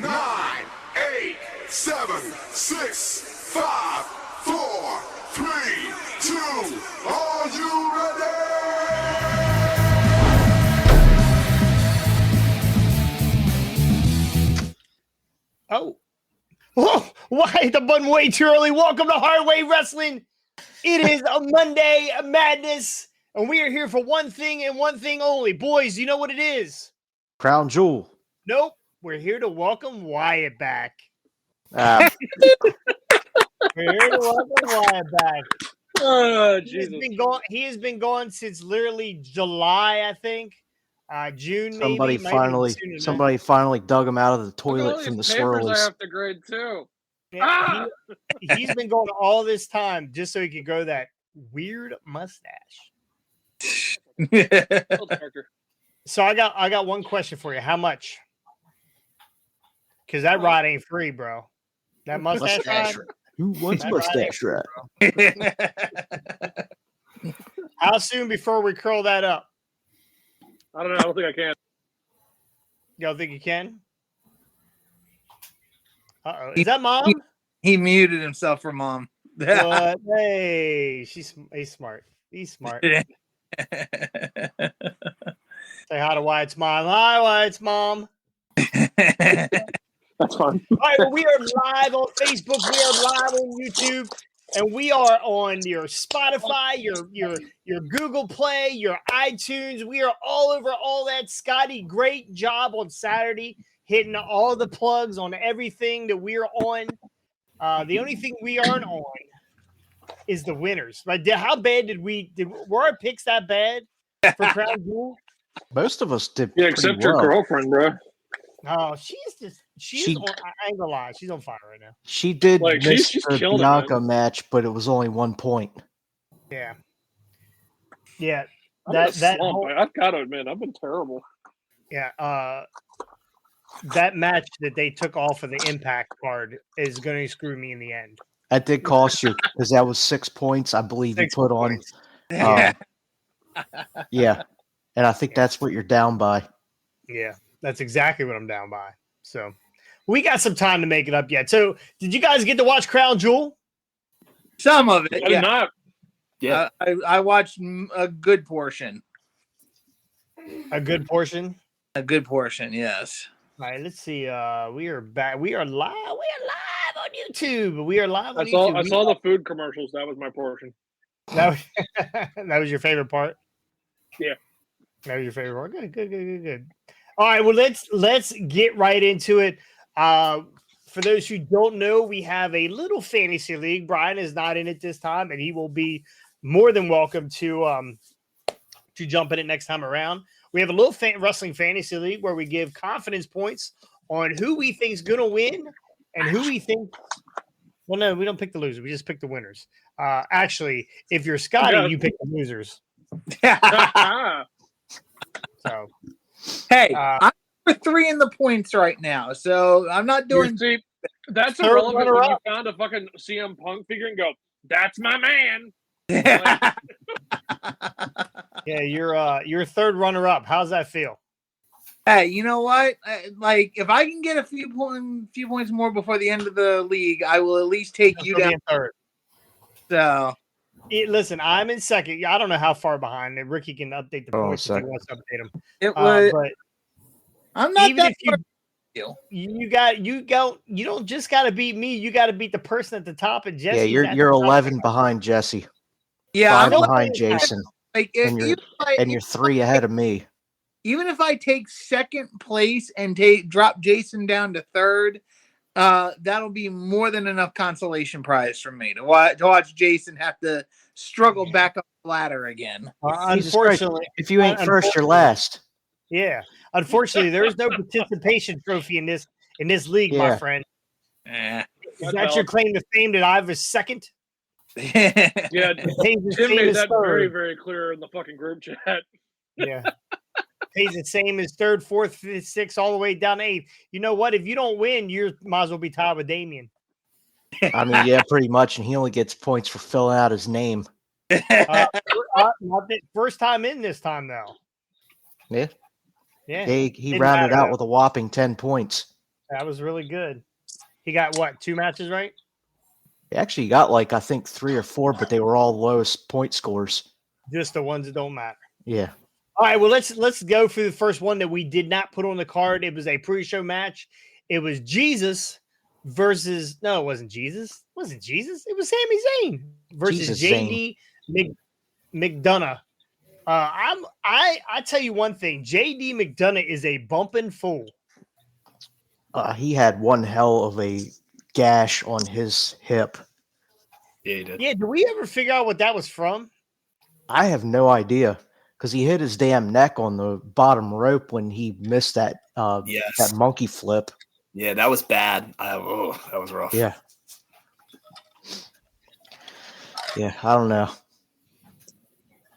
9, 8, 7, 6, 5, 4, 3, 2. Are you ready? Oh. Whoa, why hit the button way too early? Welcome to Hardway Wrestling. It is a Monday Madness, and we are here for one thing and one thing only. Boys, you know what it is? Crown Jewel. Nope. We're here to welcome Wyatt back. Uh, We're here to welcome Wyatt back. Oh, He has Jesus. been gone. He has been gone since literally July, I think. June, somebody maybe. Might have been sooner than that. somebody finally dug him out of the Look at all toilet these from the papers I swirlies. have to grade too. Yeah, he's been going all this time just so he could grow that weird mustache. So I got one question for you. How much? Because that rod ain't free, bro. That mustache rod. Who wants That mustache ride? How soon before we curl that up? I don't know. I don't think I can. Y'all think you can? Uh-oh. Is that mom? He muted himself for mom. But hey, he's smart. He's smart. Say hi to Wyatt's mom. Hi, Wyatt's mom. That's fine. All right, well, we are live on Facebook. We are live on YouTube, and we are on your Spotify, your Google Play, your iTunes. We are all over all that. Scotty, great job on Saturday, hitting all the plugs on everything that we're on. The only thing we aren't on is the winners. Right? How bad were our picks that bad for Crown Jewel? Most of us did. Yeah, pretty except well. your girlfriend, bro. Oh, she's on, I ain't gonna lie, she's on fire right now. She did Like, miss she's the killing it, Bianca man. match, but it was only 1 point. Yeah. I'm in a That slump. whole, I've got to admit, I've been terrible. that match that they took off of the Impact card is going to screw me in the end. That did cost you because that was 6 points, I believe. 6 you put points. on. Yeah, and I think that's what you're down by. Yeah, that's exactly what I'm down by. So we got some time to make it up yet. So did you guys get to watch Crown Jewel? Some of I it, did yeah. not. Yeah, I watched a good portion. A good portion. A good portion, yes. All right, let's see. We are back. We are live. We are live on YouTube. We are live on I saw YouTube. the food commercials. That was my portion. That was your favorite part? Yeah. That was your favorite part? Good. All right, well, let's get right into it. For those who don't know, we have a little fantasy league. Brian is not in it this time, and he will be more than welcome to jump in it next time around. We have a little wrestling fantasy league where we give confidence points on who we think is going to win and who we think. Well, no, we don't pick the losers. We just pick the winners. Actually, if you're Scotty, you pick the losers. So, Hey, Uh, I'm 3 in the points right now, so I'm not doing. See, that's Third irrelevant when you runner-up. found a fucking CM Punk figure and go, "That's my man." yeah, you're third runner up. How's that feel? Hey, you know what? Like, if I can get a few points more before the end of the league, I will at least take you You'll be down. in third. So, Listen, I'm in second. I don't know how far behind. And Ricky can update the points if he second. wants to update them. it was. But I'm not even that if you don't just got to beat me. You got to beat the person at the top. And Jesse, Yeah, you're 11 behind Jesse, Yeah, 5 I'm not, behind Jason, like and you're 3 ahead of me. even if I take second place and drop Jason down to third, that'll be more than enough consolation prize for me to watch Jason have to struggle back up the ladder again. Jesus Christ. Unfortunately, If you ain't first, you're last. yeah. Unfortunately, there is no participation trophy in this league, my Yeah. friend. Eh. Is that your claim to fame that I was second? Yeah, Hayes' Jim fame made is that very, third. very clear in the fucking group chat. Yeah. Hayes the same as third, fourth, fifth, sixth, all the way down to eighth. You know what? If you don't win, you might as well be tied with Damien. I mean, yeah, pretty much, and he only gets points for filling out his name. Not the first time in this time, though. Yeah. Yeah. He Didn't rounded matter, out though. with a whopping 10 points. That was really good. He got what, 2 matches right? He actually got like I think 3 or 4, but they were all lowest point scores. Just the ones that don't matter. Yeah. All right, well let's go through the first one that we did not put on the card. It was a pre-show match. It was Jesus versus no, it wasn't Jesus. It wasn't Jesus. It was Sami Zayn versus Jesus JD McDonough. I tell you one thing, JD McDonough is a bumping fool. He had one hell of a gash on his hip. Yeah, he did. Yeah, did we ever figure out what that was from? I have no idea because he hit his damn neck on the bottom rope when he missed that Yes. that monkey flip. Yeah, that was bad. That was rough. Yeah. Yeah, I don't know.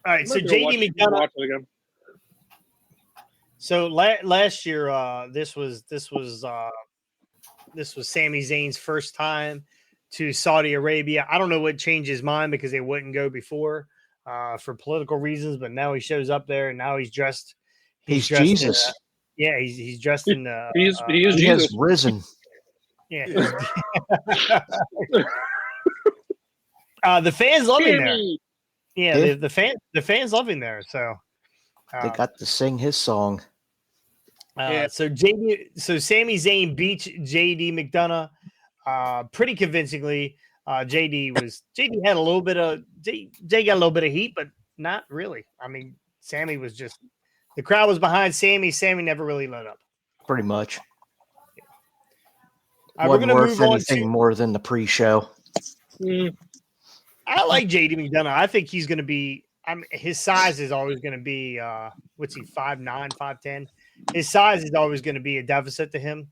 All right, so I'm gonna JD McDonough. watch it again. So last year, this was Sami Zayn's first time to Saudi Arabia. I don't know what changed his mind because they wouldn't go before for political reasons, but now he shows up there and now he's dressed. He's dressed Jesus. he's dressed in. He is He Jesus. has risen. Yeah. The fans love him there. Jimmy. Yeah, Yeah. the fans love him there. So They got to sing his song. So Sami Zayn beats JD McDonough pretty convincingly. JD had a little bit of Jay got a little bit of heat, but not really. I mean, Sammy was just the crowd was behind Sammy. Sammy never really let up. Pretty much. We're Wasn't gonna worth move on anything to. more than the pre-show. I like JD McDonough. I think he's going to be. His size is always going to be. What's he? 5'9", 5'10". His size is always going to be a deficit to him.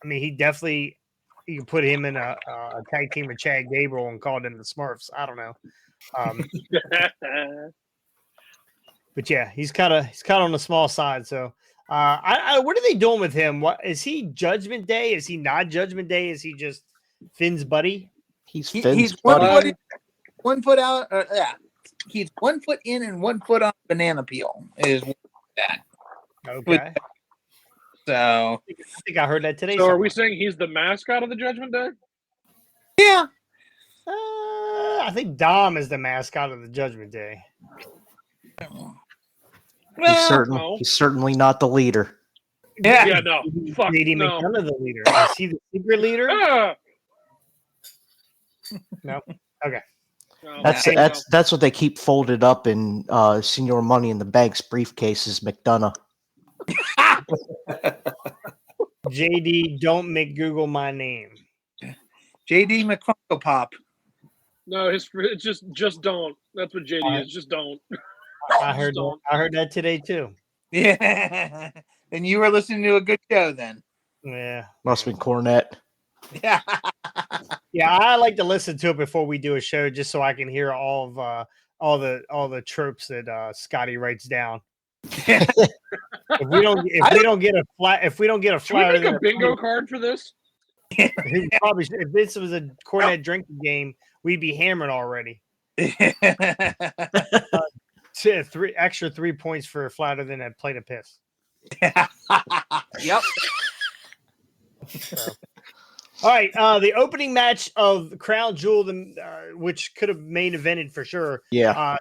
He definitely. You can put him in a tag team with Chad Gable and call them the Smurfs. I don't know. But yeah, he's kind of on the small side. So, what are they doing with him? What is he? Judgment Day? Is he not Judgment Day? Is he just Finn's buddy? He's He's Finn's one buddy. foot in, 1 foot out. Yeah, he's 1 foot in and 1 foot on banana peel. Is that Okay. so? I think I heard that today. So are we somewhere. saying he's the mascot of the Judgment Day? Yeah, I think Dom is the mascot of the Judgment Day. no. He's certainly not the leader. yeah. Yeah, no. Fuck, JD no. McDonough the leader. Is he the secret leader? Ah! No. Okay. No, That's no. that's what they keep folded up in Senior Money in the Bank's briefcases, McDonough. JD, don't make Google my name. JD McFunko Pop. No, it's just don't. That's what JD is. Just don't. I heard that today too. Yeah, and you were listening to a good show then. Yeah. Must have been Cornette. Yeah, Yeah, I like to listen to it before we do a show just so I can hear all the tropes that Scotty writes down. If we don't get a Should flyer, we make a bingo card for this? probably should. If this was a Cornette drinking game, we'd be hammered already. 3 points for flatter than a plate of piss. Yep. All right, the opening match of Crown Jewel, which could have main evented for sure. Yeah.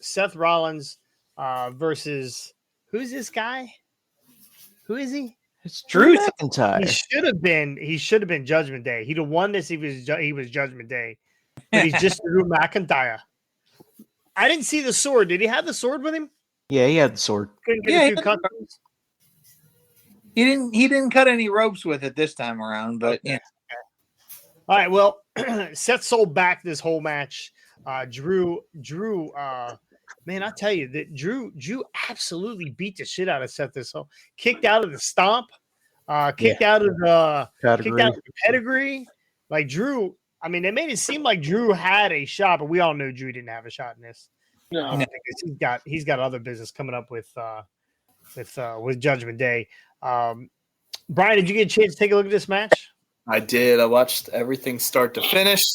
Seth Rollins versus who's this guy? Who is he? It's Drew He McIntyre. should have been Judgment Day. He'd have won this if he was Judgment Day, but he's just Drew McIntyre. I didn't see the sword. Did he have the sword with him? Yeah, he had the sword. Couldn't get Yeah, a he few customs. He didn't cut any ropes with it this time around, but yeah. All right, well, Seth sold back this whole match. Drew, man, I tell you that Drew absolutely beat the shit out of Seth this whole. Kicked out of the stomp, kicked out of the pedigree. Like Drew, I mean, they made it seem like Drew had a shot, but we all know Drew didn't have a shot in this. No. Because he's got other business coming up with Judgment Day. Brian, did you get a chance to take a look at this match? I did. I watched everything start to finish.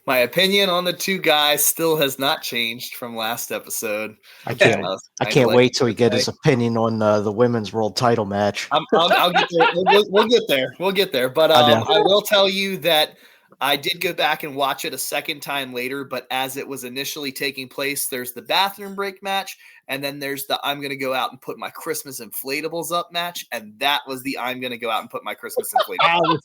My opinion on the two guys still has not changed from last episode. I can't. Uh, I can't wait till we get his opinion on the women's world title match. I'll get there. We'll get there. We'll get there. But I know. I will tell you that I did go back and watch it a second time later. But as it was initially taking place, there's the bathroom break match, and then there's the I'm going to go out and put my Christmas inflatables up match, and that was the I'm going to go out and put my Christmas inflatables.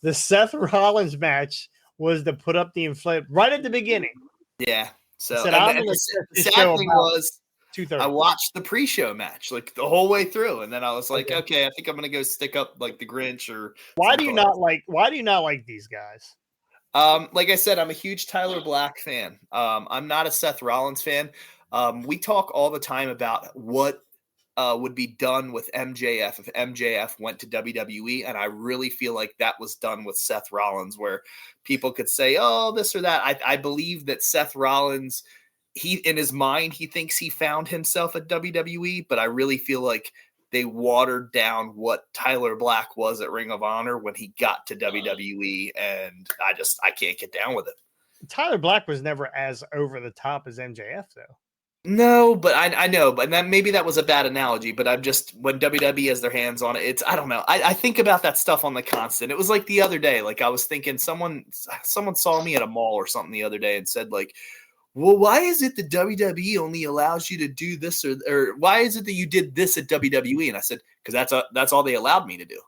The Seth Rollins match was to put up the inflate right at the beginning. Yeah. So Said, and the sad thing was, 2:30. I watched the pre-show match like the whole way through, and then I was like, okay, I think I'm gonna go stick up like the Grinch or. Why do you not like these guys? Like I said, I'm a huge Tyler Black fan. I'm not a Seth Rollins fan. We talk all the time about what would be done with MJF if MJF went to WWE, and I really feel like that was done with Seth Rollins, where people could say, "Oh, this or that." I believe that Seth Rollins, he in his mind, he thinks he found himself at WWE, but I really feel like they watered down what Tyler Black was at Ring of Honor when he got to WWE, and I can't get down with it. Tyler Black was never as over the top as MJF, though. No, but I know, but maybe that was a bad analogy. But I'm just when WWE has their hands on it, I don't know. I think about that stuff on the constant. It was like the other day, like I was thinking someone saw me at a mall or something the other day and said like, well, why is it that WWE only allows you to do this or why is it that you did this at WWE? And I said, because that's all they allowed me to do.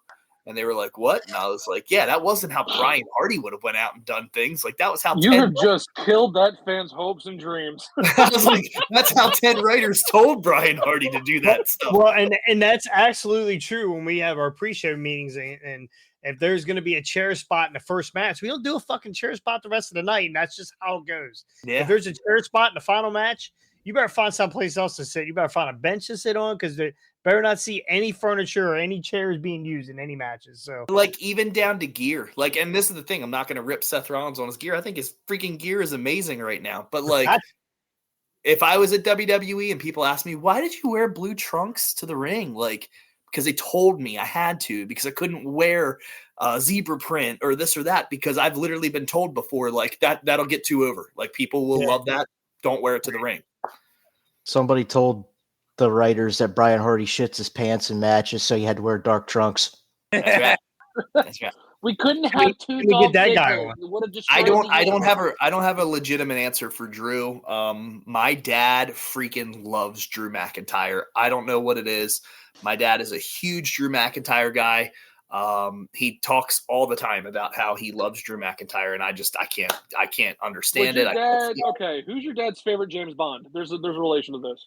And they were like, what? And I was like, yeah, that wasn't how Brian Hardy would have went out and done things. Like that was how you have just killed that fan's hopes and dreams. I was like, that's how Ted writers told Brian Hardy to do that stuff. Well, and that's absolutely true when we have our pre-show meetings and if there's going to be a chair spot in the first match, we don't do a fucking chair spot the rest of the night, and that's just how it goes. Yeah. If there's a chair spot in the final match, you better find someplace else to sit. You better find a bench to sit on because they better not see any furniture or any chairs being used in any matches. So, like, even down to gear. Like, and this is the thing, I'm not going to rip Seth Rollins on his gear. I think his freaking gear is amazing right now. But, like, if I was at WWE and people asked me, why did you wear blue trunks to the ring? Like, because they told me I had to, because I couldn't wear zebra print or this or that, because I've literally been told before, like, that'll get too over. Like, people will love that. Don't wear it to the ring. Somebody told the writers that Brian Hardy shits his pants in matches, so you had to wear dark trunks. That's right. That's right. We couldn't have two. Get that guy on. I don't have a legitimate answer for Drew. My dad freaking loves Drew McIntyre. I don't know what it is. My dad is a huge Drew McIntyre guy. He talks all the time about how he loves Drew McIntyre, and I can't understand it. Okay, who's your dad's favorite James Bond? There's a relation to this.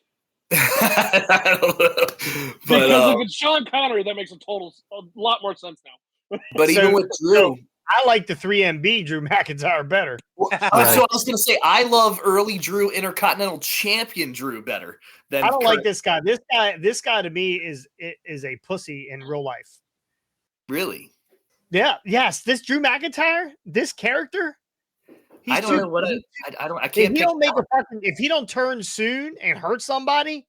I don't know. Because if it's Sean Connery, that makes a lot more sense now. But even with Drew, I like the 3MB Drew McIntyre better. So I was going to say I love early Drew, Intercontinental Champion Drew better than. I don't like this guy. This guy to me is a pussy in real life. Really? Yeah. Yes. This Drew McIntyre, this character. I don't know what I can't. If he don't turn soon and hurt somebody,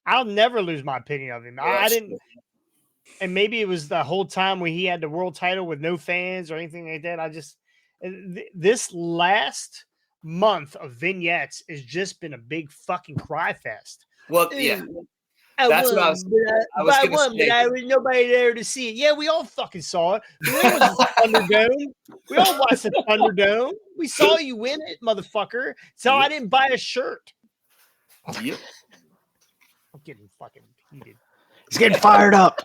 I'll never lose my opinion of him. I didn't. And maybe it was the whole time when he had the world title with no fans or anything like that. This last month of vignettes has just been a big fucking cry fest. Well, yeah. That's what I was going to say. There was nobody there to see it. Yeah, we all fucking saw it. It was the Thunderdome. We all watched the Thunderdome. We saw you win it, motherfucker. So I didn't buy a shirt. Yep. I'm getting fucking heated. He's getting fired up.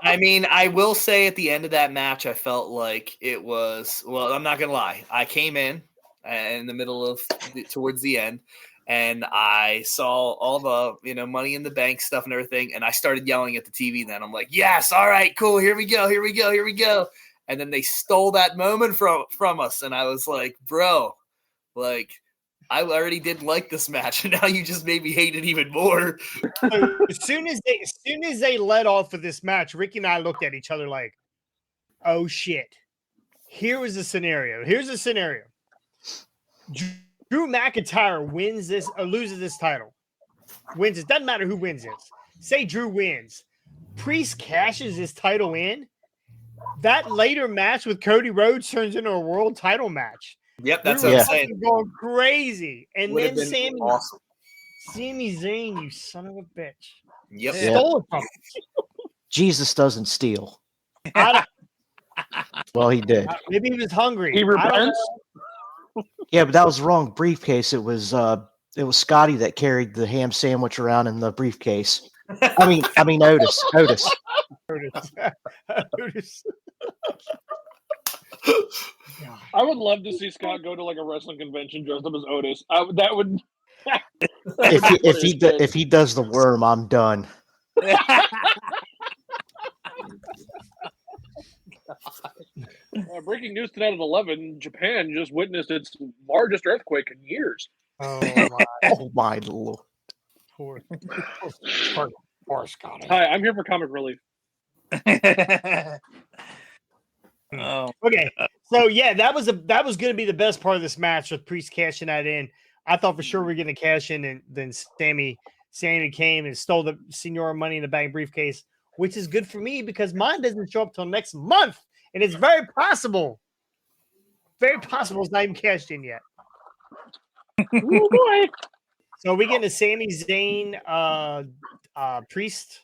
I mean, I will say at the end of that match, I felt like it was, well, I'm not going to lie. I came in the middle of towards the end, and I saw all the, Money in the Bank stuff and everything. And I started yelling at the TV. Then I'm like, yes, all right, cool. Here we go. Here we go. Here we go. And then they stole that moment from us. And I was like, bro, like, I already didn't like this match, and now you just made me hate it even more. As soon as they let off of this match, Ricky and I looked at each other like, "Oh shit!" Here was the scenario. Here's the scenario: Drew McIntyre wins this or loses this title. Wins it doesn't matter who wins this. Say Drew wins. Priest cashes his title in. that later match with Cody Rhodes turns into a world title match. Yep, that's we what were I'm saying. fucking going crazy, and Would have then been awesome. Sami Zayn, you son of a bitch, Yep. Yeah. stole it from him. Jesus doesn't steal. I don't- Well, he did. Maybe he was hungry. He I don't repents. know. Yeah, but that was the wrong briefcase. It was Scotty that carried the ham sandwich around in the briefcase. I mean Otis. Otis. I would love to see Scott go to like a wrestling convention dressed up as Otis. That would. If he does the worm, I'm done. Breaking news tonight at 11: Japan just witnessed its largest earthquake in years. Oh my Oh my lord! poor Scotty. Hi, I'm here for comic relief. Oh, Okay, so yeah, that was going to be the best part of this match with Priest cashing that in. I thought for sure we are going to cash in, and then Sammy came and stole the Senior Money in the Bank briefcase, which is good for me because mine doesn't show up till next month, and it's very possible it's not even cashed in yet. Oh boy! So we getting a Sami Zayn Priest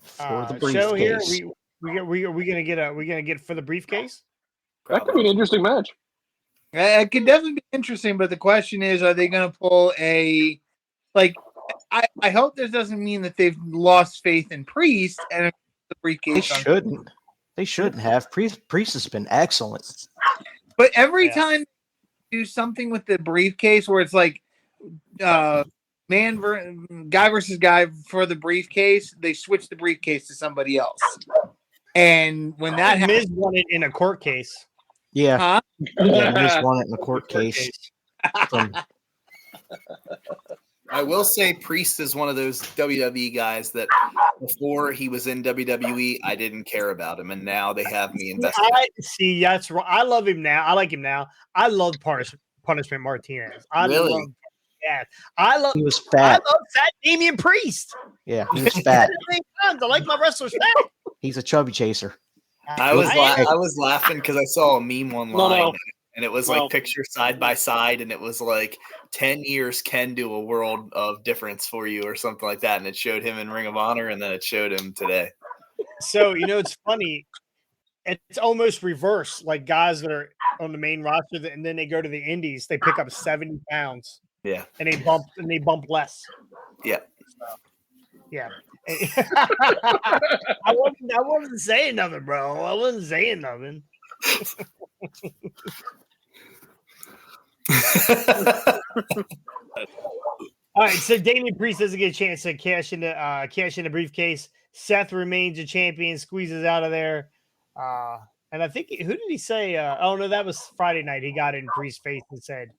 For the show here. briefcase. We gonna get for the briefcase. That could be an interesting match. it could definitely be interesting, but the question is, are they going to pull a like? I hope this doesn't mean that they've lost faith in Priest and the They briefcase. shouldn't. They shouldn't have. Priest has been excellent. But every Yeah. time you do something with the briefcase where it's like guy versus guy for the briefcase, they switch the briefcase to somebody else. And when that happens, Miz won it in a court case. Yeah, huh? yeah Miz won it in the court case. From, I will say Priest is one of those WWE guys that before he was in WWE, I didn't care about him, and now they have me invested. See, that's right. I love him now. I like him now. I love Punishment Martinez. Really? I love he was fat. Fat Damian Priest. Yeah, he was fat. I like my wrestlers fat. He's a chubby chaser. I was laughing because I saw a meme online, No. and it was No. like pictures side by side, and it was like 10 years can do a world of difference for you, or something like that. And it showed him in Ring of Honor, and then it showed him today. So it's funny. It's almost reverse. Like guys that are on the main roster, and then they go to the Indies, they pick up 70 pounds. Yeah. And they bump less. Yeah. So, yeah. I wasn't saying nothing, bro. I wasn't saying nothing. All right, so Damian Priest doesn't get a chance to cash in the briefcase. Seth remains a champion, squeezes out of there. And I think who did he say? Oh no, that was Friday night. He got in Priest's face and said,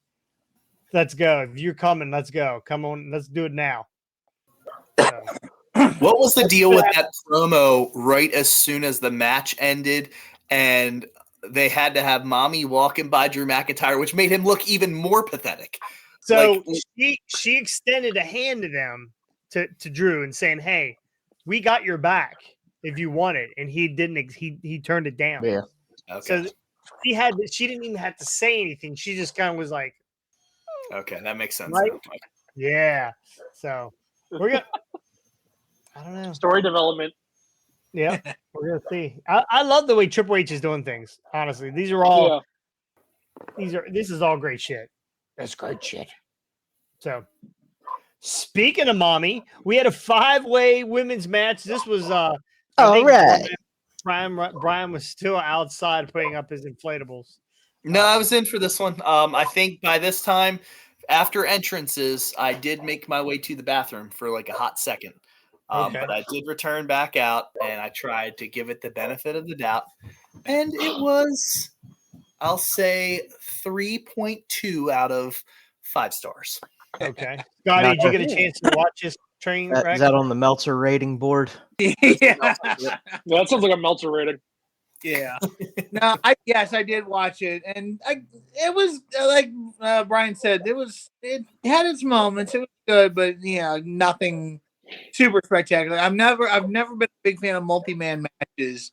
"Let's go. If you're coming, let's go. Come on, let's do it now." So, What was the deal with that promo right as soon as the match ended, and they had to have Mommy walking by Drew McIntyre, which made him look even more pathetic. so she extended a hand to them to Drew and saying, "Hey, we got your back if you want it," and he didn't. He turned it down. Yeah. Okay. So she didn't even have to say anything. She just kind of was like, Okay, that makes sense. Right? now. "Yeah." So we're gonna. I don't know. Story development. Yeah, we're gonna see. I love the way Triple H is doing things. Honestly, these are all. Yeah. This is all great shit. That's great shit. So, speaking of mommy, we had a 5-way women's match. This was I All think right. Brian was still outside putting up his inflatables. No, I was in for this one. I think by this time, after entrances, I did make my way to the bathroom for like a hot second. Okay. But I did return back out, and I tried to give it the benefit of the doubt. And it was, I'll say, 3.2 out of 5 stars. Okay, Scotty, did you get a chance to watch this train wreck? Is that on the Meltzer rating board? Yeah. That sounds like a Meltzer rating. Yeah. No, yes, I did watch it, and it was like Brian said, it had its moments. It was good, but nothing super spectacular. I've never been a big fan of multi-man matches,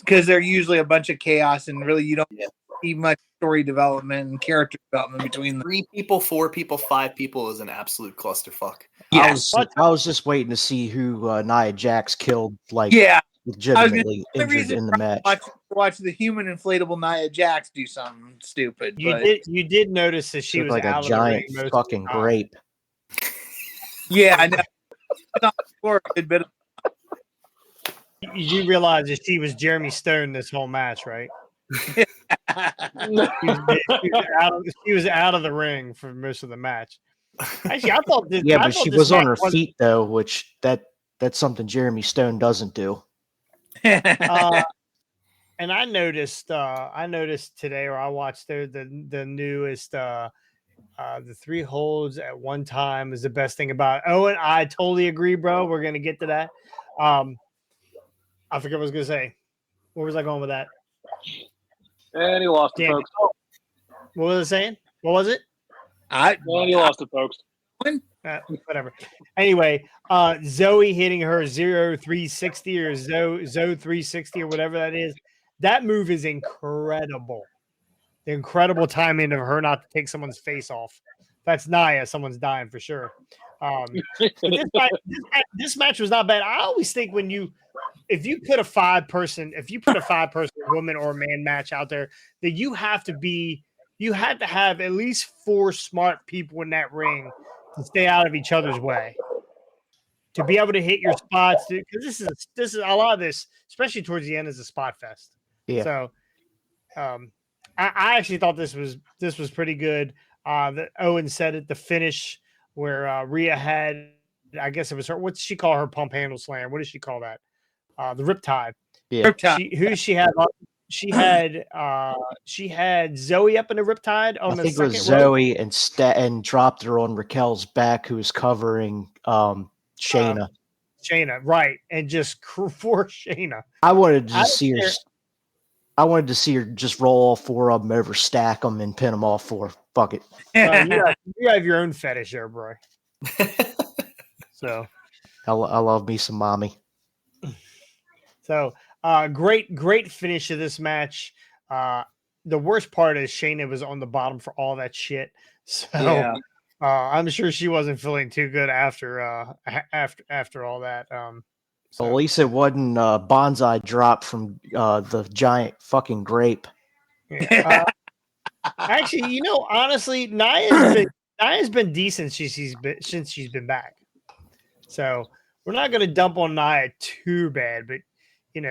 because they're usually a bunch of chaos, and really you don't Yeah. see much story development and character development between them. 3 people, 4 people, 5 people is an absolute clusterfuck. Yes. I was just waiting to see who Nia Jax killed, like Yeah. legitimately the injured reason in the match. Watch the human inflatable Nia Jax do something stupid. You did notice that she Looked was like out a of the giant ring most of fucking the time. grape. Yeah, I know. For a good bit of You realize that she was Jeremy Stone this whole match, right? She was out of the ring for most of the match. Actually, I thought this. Yeah, I but thought she this was on match her feet though, which that's something Jeremy Stone doesn't do. And I noticed today, or I watched the newest. The 3 holds at one time is the best thing about it. Oh, and I totally agree, bro. We're gonna get to that. I forget what I was gonna say. Where was I going with that? And he lost it, Damn. folks. What was I saying? What was it? And he lost it, folks. Whatever. Anyway, Zoe hitting her 0360 or Zoe 360 or whatever that is. That move is incredible. The incredible timing of her not to take someone's face off. That's Nia. Someone's dying for sure. But this match was not bad. I always think if you put a 5-person woman or man match out there, that you have to have at least 4 smart people in that ring to stay out of each other's way, to be able to hit your spots. Because this is a lot of this, especially towards the end, is a spot fest. Yeah. So, I actually thought this was pretty good. That Owen said at the finish where Rhea had, I guess it was her. What did she call her pump handle slam? What does she call that? The Riptide. Yeah. She had Zoe up in the Riptide on I the think it second was rope. Zoe and dropped her on Raquel's back, who was covering Shayna. Shayna, right, and just for Shayna. I wanted to see her. I wanted to see her just roll all 4 of them over, stack them, and pin them all 4. Fuck it. You have your own fetish there, bro. So I love me some mommy. So great finish of this match. The worst part is Shayna was on the bottom for all that shit. So Yeah. I'm sure she wasn't feeling too good after all that. So at least it wasn't bonsai drop from the giant fucking grape. Yeah. Actually, honestly, Nia's been decent since she's been back. So we're not going to dump on Nia too bad, but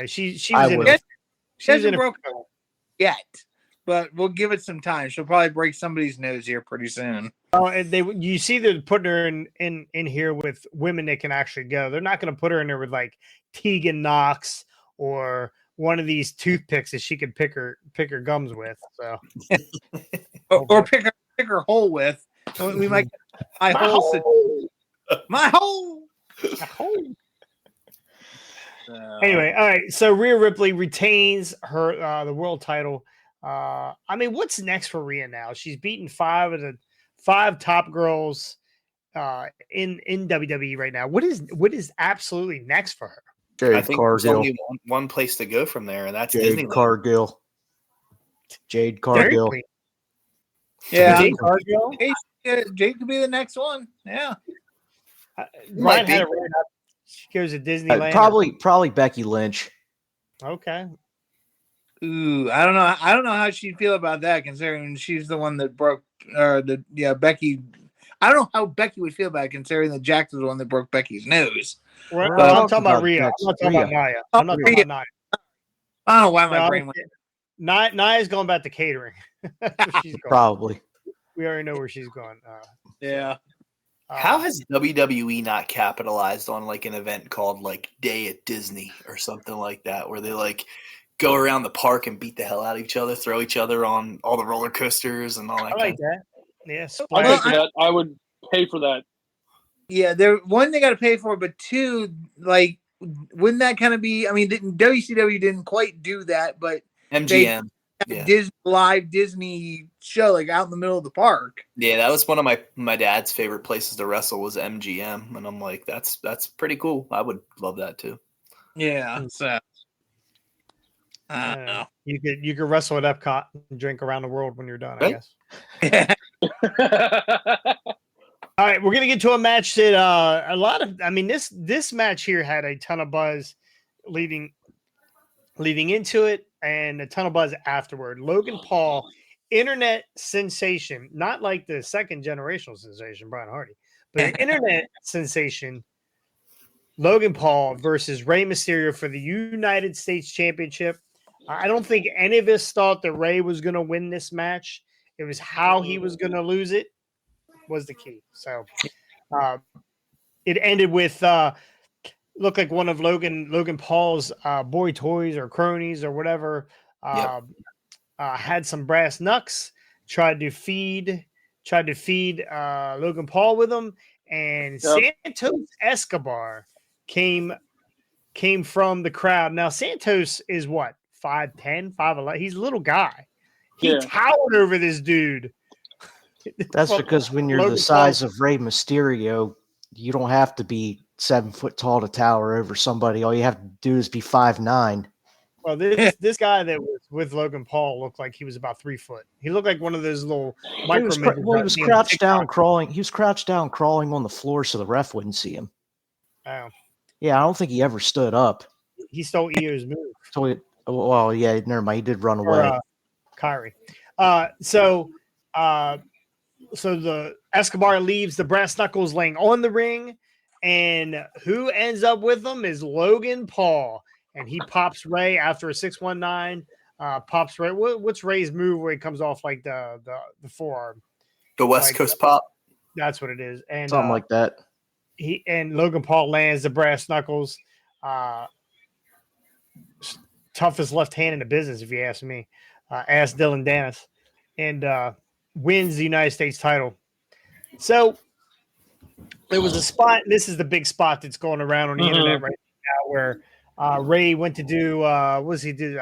she hasn't broken yet, but we'll give it some time. She'll probably break somebody's nose here pretty soon. Oh, and you see they're putting her in here with women that can actually go. They're not going to put her in there with like Tegan Knox or one of these toothpicks that she could pick her gums with. So or pick her hole with. We might my hole. My hole. Anyway, all right. So Rhea Ripley retains her the world title. What's next for Rhea now? She's beaten 5 of the 5 top girls in WWE right now. What is absolutely next for her? I think there's only one place to go from there, and that's Disneyland. Cargill. Jade Cargill. Yeah, Jade Cargill. Jade could be the next one. Yeah. Ryan had it right up. She goes to Disneyland. Probably Becky Lynch. Okay. Ooh, I don't know how she'd feel about that, considering she's the one that broke Becky. I don't know how Becky would feel about it, considering that Jax was the one that broke Becky's nose. I'm talking about Rhea. I'm not talking about Nia. I'm not talking about Nia. I don't know why my brain went. Nia's going back to catering. She's going. Probably. We already know where she's going. Yeah. How has WWE not capitalized on like an event called like Day at Disney or something like that, where they like go around the park and beat the hell out of each other, throw each other on all the roller coasters and all that? I like that. Yeah, I would pay for that. Yeah, one they got to pay for, but 2, like, wouldn't that kind of be? I mean, WCW didn't quite do that, but MGM. Disney live Disney show like out in the middle of the park. Yeah, that was one of my dad's favorite places to wrestle was MGM, and I'm like, that's pretty cool. I would love that too. Yeah. So. You could wrestle at Epcot and drink around the world when you're done, I Right. guess. All right, we're gonna get to a match that this match here had a ton of buzz leading into it and a ton of buzz afterward. Logan Paul, internet sensation, not like the second generational sensation, Brian Hardy, but an internet sensation. Logan Paul versus Rey Mysterio for the United States Championship. I don't think any of us thought that Rey was going to win this match. It was how he was going to lose it was the key. So it ended with looked like one of Logan Paul's boy toys or cronies or whatever had some brass knucks, tried to feed Logan Paul with them, and Santos Escobar came from the crowd. Now Santos is what, 5'10", 5'11". He's a little guy. He towered over this dude. That's because when you're the size of Rey Mysterio, you don't have to be 7 foot tall to tower over somebody. All you have to do is be 5'9". Well, this guy that was with Logan Paul looked like he was about 3 foot. He looked like one of those little micro. He was crouched down, crawling. He was crouched down, crawling on the floor, so the ref wouldn't see him. Oh, yeah, I don't think he ever stood up. He stole Io's move. Well, yeah, never mind. He did run away. Kyrie. So the Escobar leaves, the brass knuckles laying on the ring, and who ends up with them is Logan Paul, and he pops Rey after a 619. Pops Rey. What's Rey's move where he comes off like the forearm? The West Coast pop. That's what it is, and something like that. Logan Paul lands the brass knuckles. Toughest left hand in the business, if you ask me. Ask Dylan Dennis, and wins the United States title. So there was a spot. This is the big spot that's going around on the internet right now, where Rey went to do. What was he did?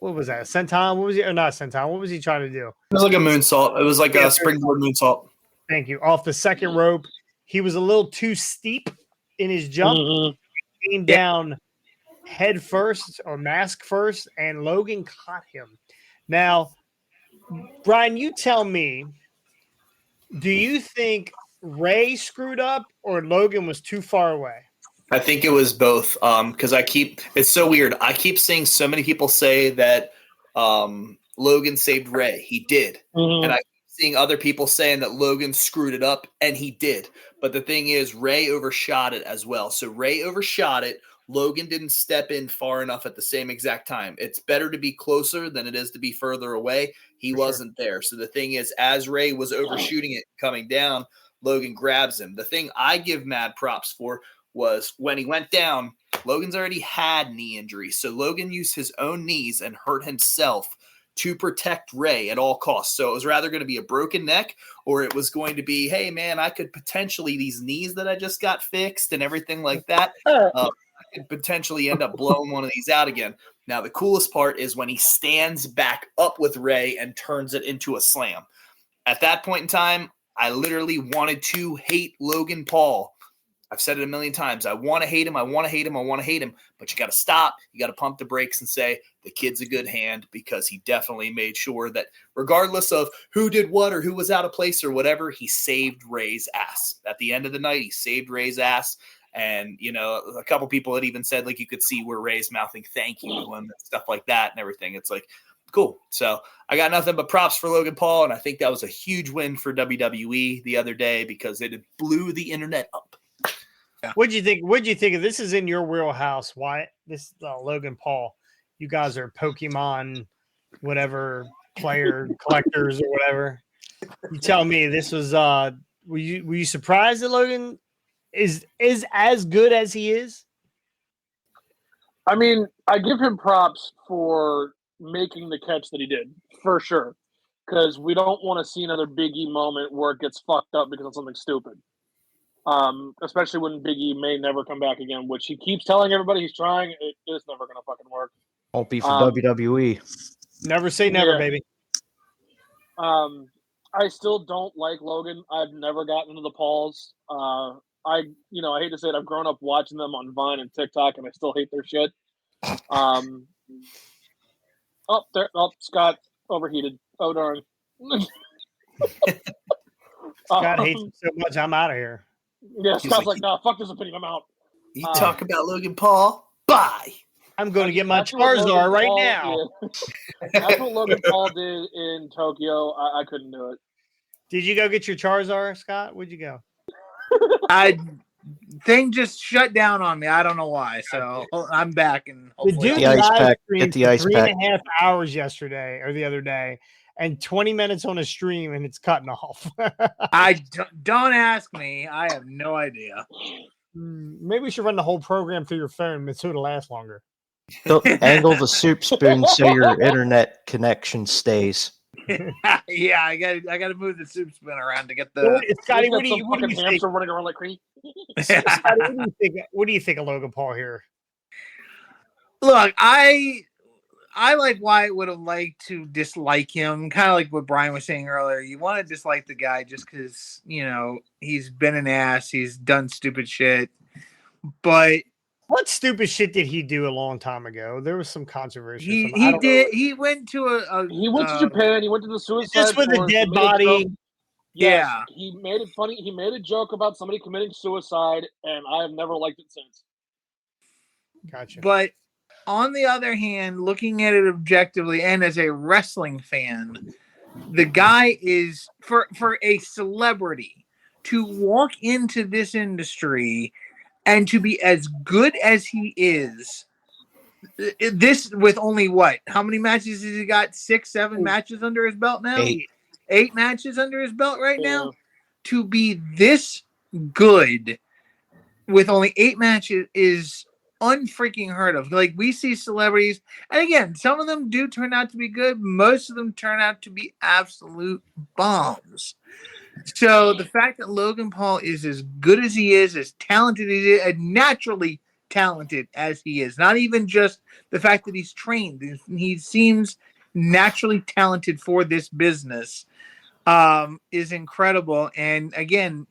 What was that? Senton? What was he? Or not Senton? What was he trying to do? It was like a moonsault. It was like a springboard moonsault. Thank you. Off the second rope, he was a little too steep in his jump. He came down head first or mask first, and Logan caught him. Now, Brian, you tell me, do you think Rey screwed up or Logan was too far away? I think it was both. Because it's so weird. I keep seeing so many people say that Logan saved Rey. He did. And I keep seeing other people saying that Logan screwed it up, and he did. But the thing is, Rey overshot it as well. So Rey overshot it. Logan didn't step in far enough at the same exact time. It's better to be closer than it is to be further away. He wasn't there. So the thing is, as Rey was overshooting it coming down, Logan grabs him. The thing I give mad props for was when he went down, Logan's already had knee injuries. So Logan used his own knees and hurt himself to protect Rey at all costs. So it was rather going to be a broken neck, or it was going to be, hey, man, I could potentially, these knees that I just got fixed and everything like that, I could potentially end up blowing one of these out again. Now, the coolest part is when he stands back up with Rey and turns it into a slam. At that point in time, I literally wanted to hate Logan Paul. I've said it a million times. I want to hate him. I want to hate him. I want to hate him. But you got to stop. You got to pump the brakes and say the kid's a good hand, because he definitely made sure that regardless of who did what or who was out of place or whatever, he saved Rey's ass. At the end of the night, he saved Rey's ass. And, you know, a couple people had even said, like, you could see where Rey's mouthing thank you to him and stuff like that and everything. It's like, cool. So I got nothing but props for Logan Paul. And I think that was a huge win for WWE the other day, because it blew the internet up. Yeah. What'd you think of this? Is in your wheelhouse, Wyatt. This Logan Paul. You guys are Pokemon, whatever player collectors or whatever. You tell me this was. Were you surprised that Logan is as good as he is? I mean, I give him props for making the catch that he did, for sure. Because we don't want to see another Big E moment where it gets fucked up because of something stupid. Especially when Big E may never come back again, which he keeps telling everybody he's trying. It is never going to fucking work. Won't be for WWE. Never say never, baby. I still don't like Logan. I've never gotten into the Pauls. I hate to say it, I've grown up watching them on Vine and TikTok, and I still hate their shit. Scott overheated. Oh darn. Scott hates me so much. I'm out of here. Yeah, Scott's like, nah, fuck this opinion. I'm out. You talk about Logan Paul? Bye. I'm going to get my Charizard right now. That's what Logan Paul did in Tokyo. I couldn't do it. Did you go get your Charizard, Scott? Where'd you go? Thing just shut down on me. I don't know why. So I'm back and The dude The ice live pack. streamed Get the ice for pack. 3.5 hours yesterday or the other day, and 20 minutes on a stream, and it's cutting off. Don't ask me. I have no idea. Maybe we should run the whole program through your phone, so it'll last longer. Angle the soup spoon so your internet connection stays. Yeah, I got to move the soup spoon around to get the. Scotty, What what do you fucking think? hamster running around like crazy? Scotty, what do you think of Logan Paul here? Look, I like Wyatt would have liked to dislike him, kind of like what Brian was saying earlier. You want to dislike the guy just because he's been an ass, he's done stupid shit, but. What stupid shit did he do a long time ago? There was some controversy. He did. He went to He went to Japan. He went to the suicide. Just with a forest, dead he made a body. joke. Yes, Yeah. He made it funny. He made a joke about somebody committing suicide, and I have never liked it since. Gotcha. But on the other hand, looking at it objectively and as a wrestling fan, the guy is for a celebrity to walk into this industry and to be as good as he is, this with only what? How many matches has he got? 6, 7 matches under his belt now? 8 matches under his belt right now? To be this good with only 8 matches is unfreaking heard of. Like, we see celebrities, and again, some of them do turn out to be good. Most of them turn out to be absolute bombs. So the fact that Logan Paul is as good as he is, as talented as he is, and naturally talented as he is, not even just the fact that he's trained, he seems naturally talented for this business, is incredible. And again,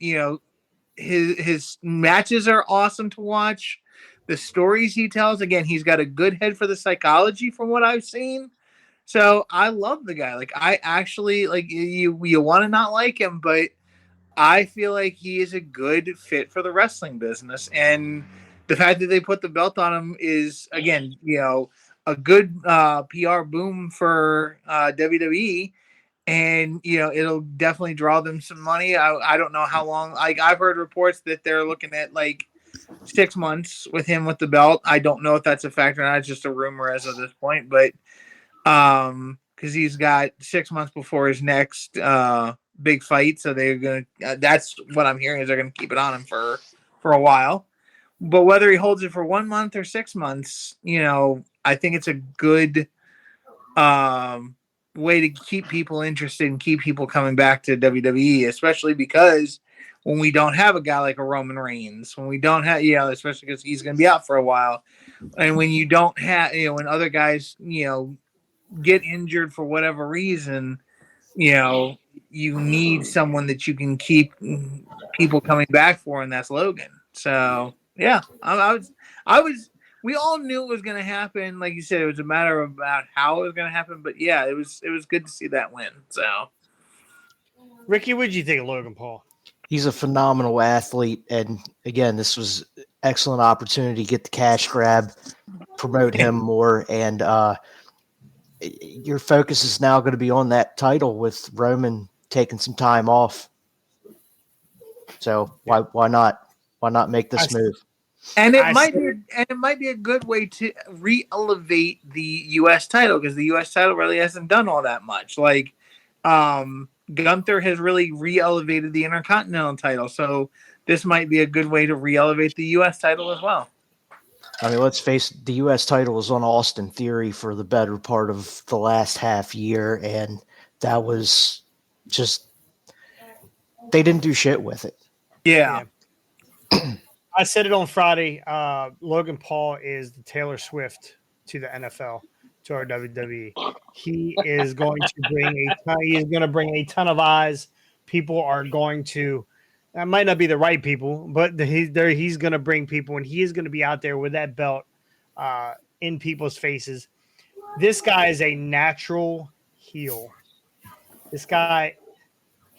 his matches are awesome to watch. The stories he tells, again, he's got a good head for the psychology from what I've seen. So I love the guy. Like, I actually, like, you want to not like him, but I feel like he is a good fit for the wrestling business. And the fact that they put the belt on him is, again, a good PR boom for WWE. And, it'll definitely draw them some money. I don't know how long. Like, I've heard reports that they're looking at, like, 6 months with him with the belt. I don't know if that's a factor or not. It's just a rumor as of this point. But because he's got 6 months before his next big fight, so they're gonna. That's what I'm hearing is they're gonna keep it on him for a while. But whether he holds it for 1 month or 6 months, I think it's a good way to keep people interested and keep people coming back to WWE, especially because when we don't have a guy like a Roman Reigns, when we don't have, especially because he's going to be out for a while, and when you don't have, when other guys, get injured for whatever reason, you need someone that you can keep people coming back for, and that's Logan. So yeah, I was. We all knew it was going to happen. Like you said, it was a matter of about how it was going to happen. But yeah, it was good to see that win. So, Ricky, what did you think of Logan Paul? He's a phenomenal athlete, and again, this was excellent opportunity to get the cash grab, promote him more, and your focus is now going to be on that title with Roman taking some time off. So why not make this move? And it might be a good way to re-elevate the U.S. title, because the U.S. title really hasn't done all that much. Like, Gunther has really re-elevated the Intercontinental title, so this might be a good way to re-elevate the U.S. title as well. I mean, let's face it, the U.S. title was on Austin Theory for the better part of the last half year, and that was just – they didn't do shit with it. Yeah. I said it on Friday. Logan Paul is the Taylor Swift to the NFL, to our WWE. He is going to bring a ton of eyes. People are going to That might not be the right people, but he's going to bring people, and he is going to be out there with that belt in people's faces. This guy is a natural heel. This guy,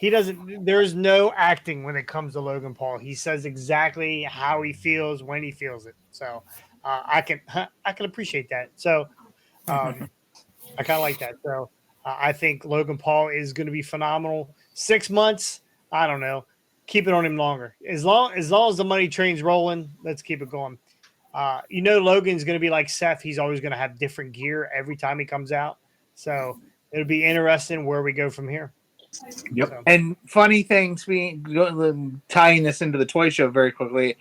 there's no acting when it comes to Logan Paul. He says exactly how he feels when he feels it. So I can appreciate that. So I kind of like that. So I think Logan Paul is going to be phenomenal. 6 months, I don't know. Keep it on him longer. As long as the money train's rolling, let's keep it going. Logan's going to be like Seth. He's always going to have different gear every time he comes out. So it'll be interesting where we go from here. Yep. So. And funny things, tying this into the toy show very quickly.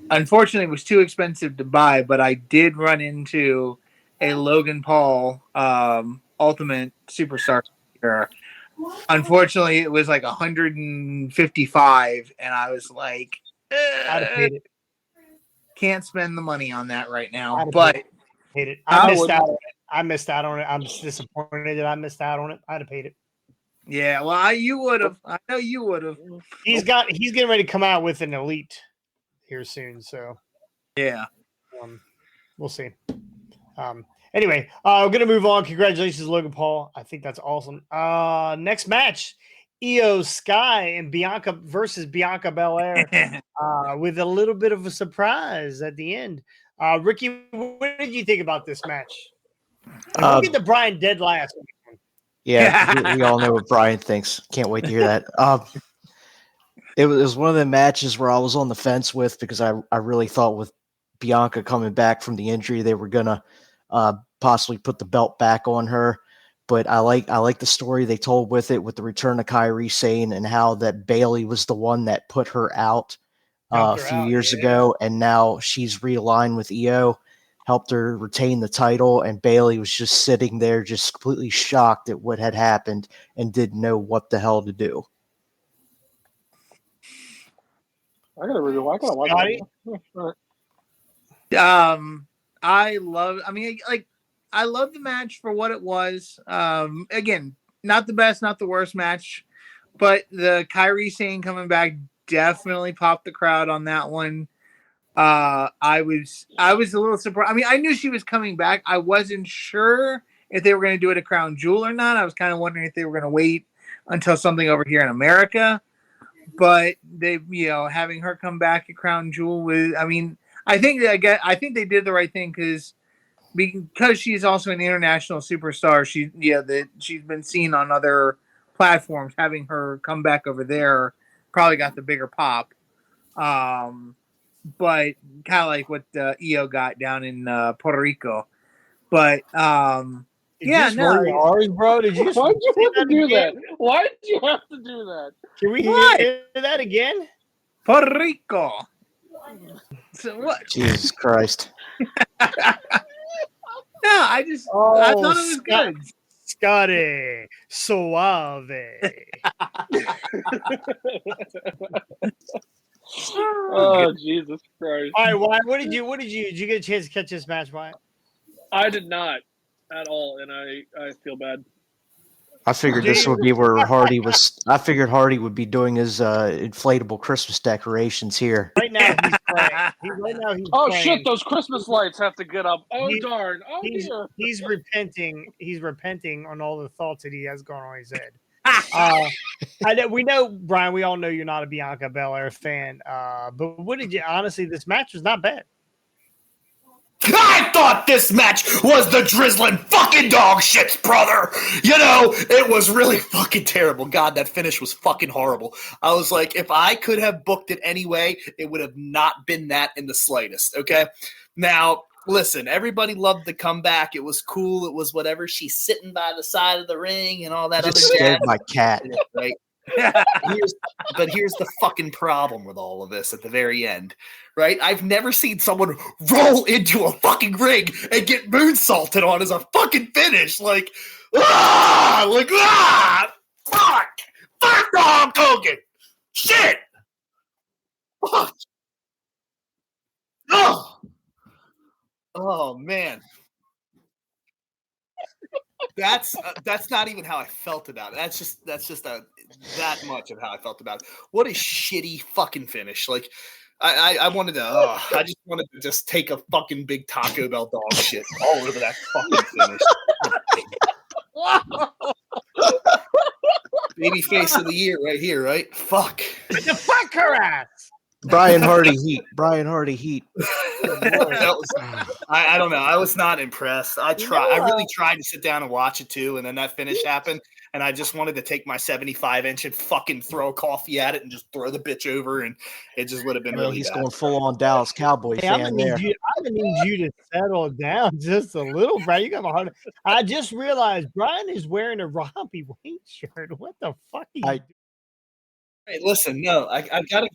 Unfortunately, it was too expensive to buy, but I did run into a Logan Paul Ultimate Superstar sticker. Unfortunately, it was like $155, and I was like, I'd have paid it. Can't spend the money on that right now. Hate it. I missed out on it. I'm disappointed that I missed out on it. I'd have paid it. Yeah, well, you would have. I know you would have. He's getting ready to come out with an Elite here soon. So yeah, we'll see. Anyway, we're gonna move on. Congratulations, Logan Paul. I think that's awesome. Next match, Io Sky and Bianca versus Bianca Belair, with a little bit of a surprise at the end. Ricky, what did you think about this match? We'll get to Brian dead last. Yeah, we all know what Brian thinks. Can't wait to hear that. It was one of the matches where I was on the fence with, because I really thought with Bianca coming back from the injury, they were gonna possibly put the belt back on her. But I like the story they told with it, with the return of Kairi Sane and how that Bayley was the one that put her out a few years ago, and now she's realigned with Io, helped her retain the title, and Bayley was just sitting there just completely shocked at what had happened and didn't know what the hell to do. I gotta watch that. I love the match for what it was. Again, not the best, not the worst match, but the Kairi Sane coming back definitely popped the crowd on that one. I was a little surprised. I mean, I knew she was coming back. I wasn't sure if they were going to do it at Crown Jewel or not. I was kind of wondering if they were going to wait until something over here in America. But they, having her come back at Crown Jewel I think they did the right thing because she's also an international superstar. She's been seen on other platforms. Having her come back over there probably got the bigger pop. But kind of like what Io got down in Puerto Rico. But Ours, bro. Did you? Why'd you have to do that? Why did you have to do that? Can we hear that again? Puerto Rico. So what? Jesus Christ. No, I thought it was good. Scotty, suave. Oh, Jesus Christ! All right, Wyatt, what did you? Did you get a chance to catch this match, Wyatt? I did not at all, and I feel bad. I figured this would be where Hardy was. I figured Hardy would be doing his inflatable Christmas decorations here. Right now, he's playing. Oh playing. Shit! Those Christmas lights have to get up. Oh darn! Oh dear! He's repenting. He's repenting on all the thoughts that he has gone on his head. We know, Brian. We all know you're not a Bianca Belair fan. But what did you? Honestly, this match was not bad. I thought this match was the drizzling fucking dog shits, brother. It was really fucking terrible. God, that finish was fucking horrible. I was like, if I could have booked it anyway, it would have not been that in the slightest, okay? Now, listen, everybody loved the comeback. It was cool. It was whatever. She's sitting by the side of the ring and all that I just other scared jazz. my cat. Right? But here's the fucking problem with all of this at the very end, right? I've never seen someone roll into a fucking ring and get moonsaulted on as a fucking finish. Fuck! Fuck Hulk Hogan! Shit! Fuck! Oh man. That's not even how I felt about it. That's just that much of how I felt about it. What a shitty fucking finish. Like, I wanted to, I just wanted to just take a fucking big Taco Bell dog shit all over that fucking finish. Baby face of the year right here, right? Fuck. The fuck her ass. Brian Hardy heat. Brian Hardy heat. That was, I don't know. I was not impressed. I really tried to sit down and watch it too, and then that finish happened, and I just wanted to take my 75-inch and fucking throw a coffee at it and just throw the bitch over, and it just would have been really He's bad. going full on Dallas Cowboy Hey, I'm fan gonna there. need you to settle down just a little, Brian. You got my heart. I just realized Brian is wearing a Robbie Wayne shirt. What the fuck? Are you doing? Hey, listen, no, I gotta.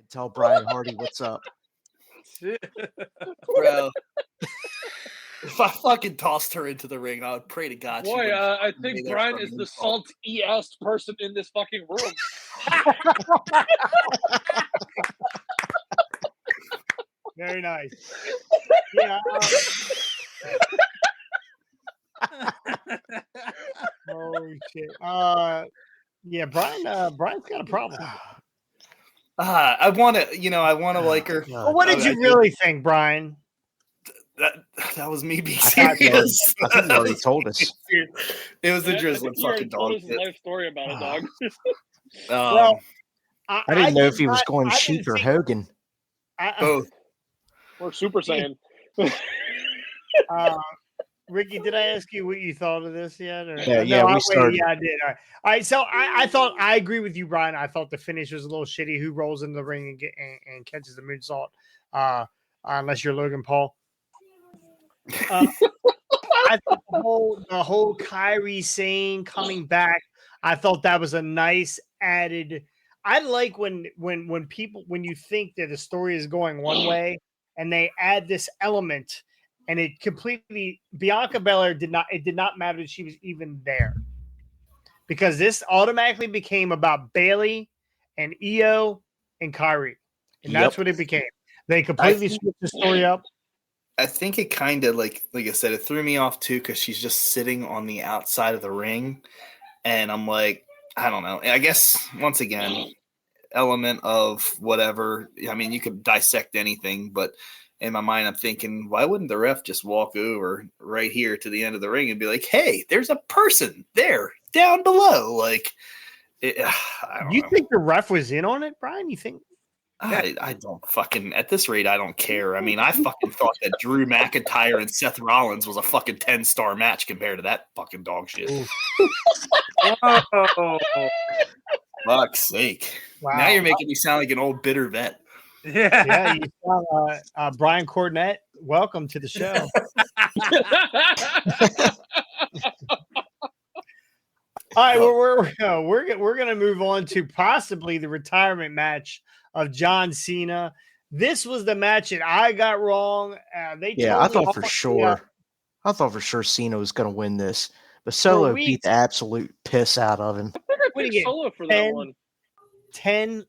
Tell Brian Hardy what's up. Bro. If I fucking tossed her into the ring, I would pray to God. Boy, I think Brian is the saltiest person in this fucking room. Very nice. Yeah. Oh shit. Yeah, Brian's got a problem. I want to like her. Well, what did you really think, Brian? That was me being I thought serious. I think you already told us. It was the I drizzling think you already fucking told dog. us his life story about it, dog. Well, I didn't know if he was not- going I Sheik didn't or see- Hogan. Both. We're Super Saiyan. Ricky, did I ask you what you thought of this yet? Or? Yeah, we started. Yeah, I did. All right. So I thought I agree with you, Brian. I thought the finish was a little shitty. Who rolls into the ring and catches the moonsault? Unless you're Logan Paul. I thought the whole Kyrie Sane coming back. I thought that was a nice added. I like when you think that the story is going one way and they add this element. And it completely Bianca Belair did not matter that she was even there, because this automatically became about Bailey and Io and Kyrie, and that's what it became. They completely switched the story up. I think it kind of like I said, it threw me off too because she's just sitting on the outside of the ring, and I'm like, I don't know. I guess once again, element of whatever. I mean, you could dissect anything, but in my mind, I'm thinking, why wouldn't the ref just walk over right here to the end of the ring and be like, hey, there's a person there down below? Like, I don't know. Think the ref was in on it, Brian? You think? I don't fucking, at this rate, I don't care. I mean, I fucking thought that Drew McIntyre and Seth Rollins was a fucking 10-star match compared to that fucking dog shit. Fuck's sake. Wow. Now you're making me sound like an old bitter vet. Yeah, you saw Brian Cornette. Welcome to the show. All right, we're gonna move on to possibly the retirement match of John Cena. This was the match that I got wrong. I thought for sure Cena was going to win this, but Solo beat the absolute piss out of him. I picked Solo for that one. 10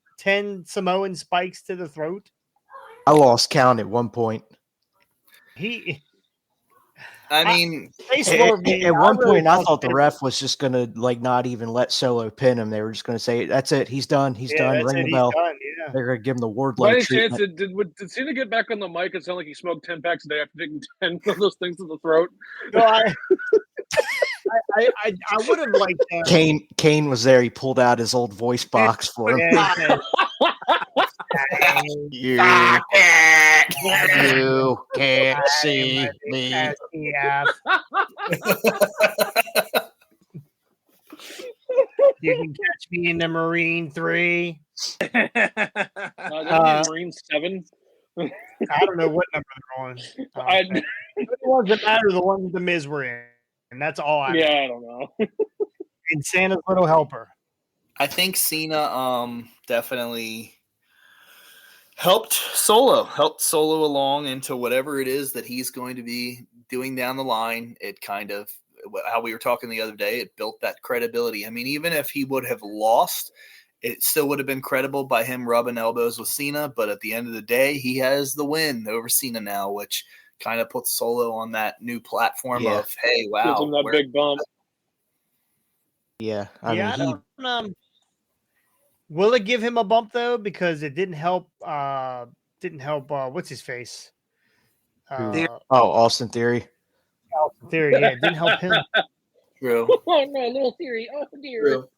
Samoan spikes to the throat. I lost count at one point. I mean, at one point, I thought the ref was just going to not even let Solo pin him. They were just going to say, "That's it, he's done. He's done. Ring the bell." They're going to give him the Wardlow By any treatment. chance, did Cena get back on the mic and sound like he smoked 10 packs a day after taking 10 of those things to the throat? No, I would have liked that. Kane was there. He pulled out his old voice box for him. You can't see me. You can catch me in the Marine 3. Marine 7. I don't know what number they're on. It doesn't matter the one the Miz were in, and that's all I know. I don't know. And Santa's little helper. I think Cena definitely helped Solo along into whatever it is that he's going to be doing down the line. It kind of, how we were talking the other day, it built that credibility. I mean, even if he would have lost, it still would have been credible by him rubbing elbows with Cena. But at the end of the day, he has the win over Cena now, which kind of puts Solo on that new platform Yeah. of, hey, wow. Gives him that big bump. Yeah, I yeah, mean, I don't, will it give him a bump though? Because it didn't help. What's his face? Who? Austin Theory. Theory. Yeah, it didn't help him. True. Oh no, little theory. Oh dear. True.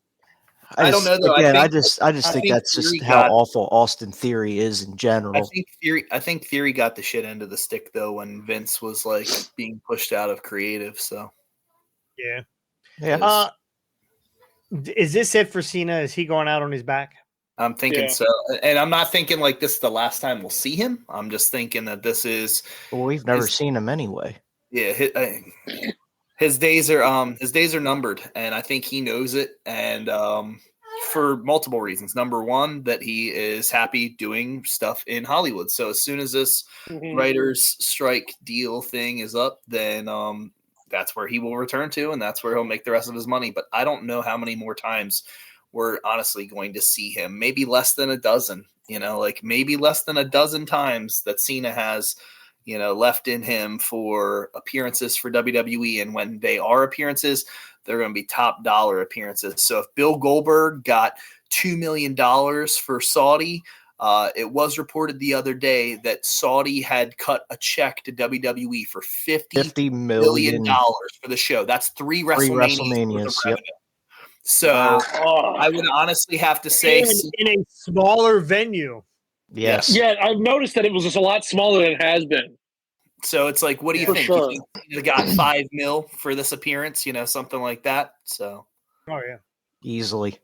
I don't know, though. Again, I I just think think that's just Theory how got- awful Austin Theory is in general. I think Theory got the shit end of the stick though when Vince was like being pushed out of creative. So Yeah. Yeah. Is this it for Cena? Is he going out on his back? I'm thinking Yeah. so, and I'm not thinking like this is the last time we'll see him. I'm just thinking that this is Well, we've never Is- seen him anyway. yeah. His days are numbered, and I think he knows it. And for multiple reasons. Number one, that he is happy doing stuff in Hollywood. So as soon as this Mhm. writers strike deal thing is up, then that's where he will return to, and that's where he'll make the rest of his money. But I don't know how many more times we're honestly going to see him. Maybe less than a dozen, like maybe less than a dozen times that Cena has, left in him for appearances for WWE. And when they are appearances, they're going to be top dollar appearances. So if Bill Goldberg got $2 million for Saudi, it was reported the other day that Saudi had cut a check to WWE for $50 million for the show. That's three WrestleManias. WrestleManias, yep. So Oh. I would honestly have to say, in a smaller venue. Yes. Yeah, I've noticed that it was just a lot smaller than it has been. so it's like, what do you For think? sure. You think you got $5 million for this appearance, something like that. So Oh yeah. Easily.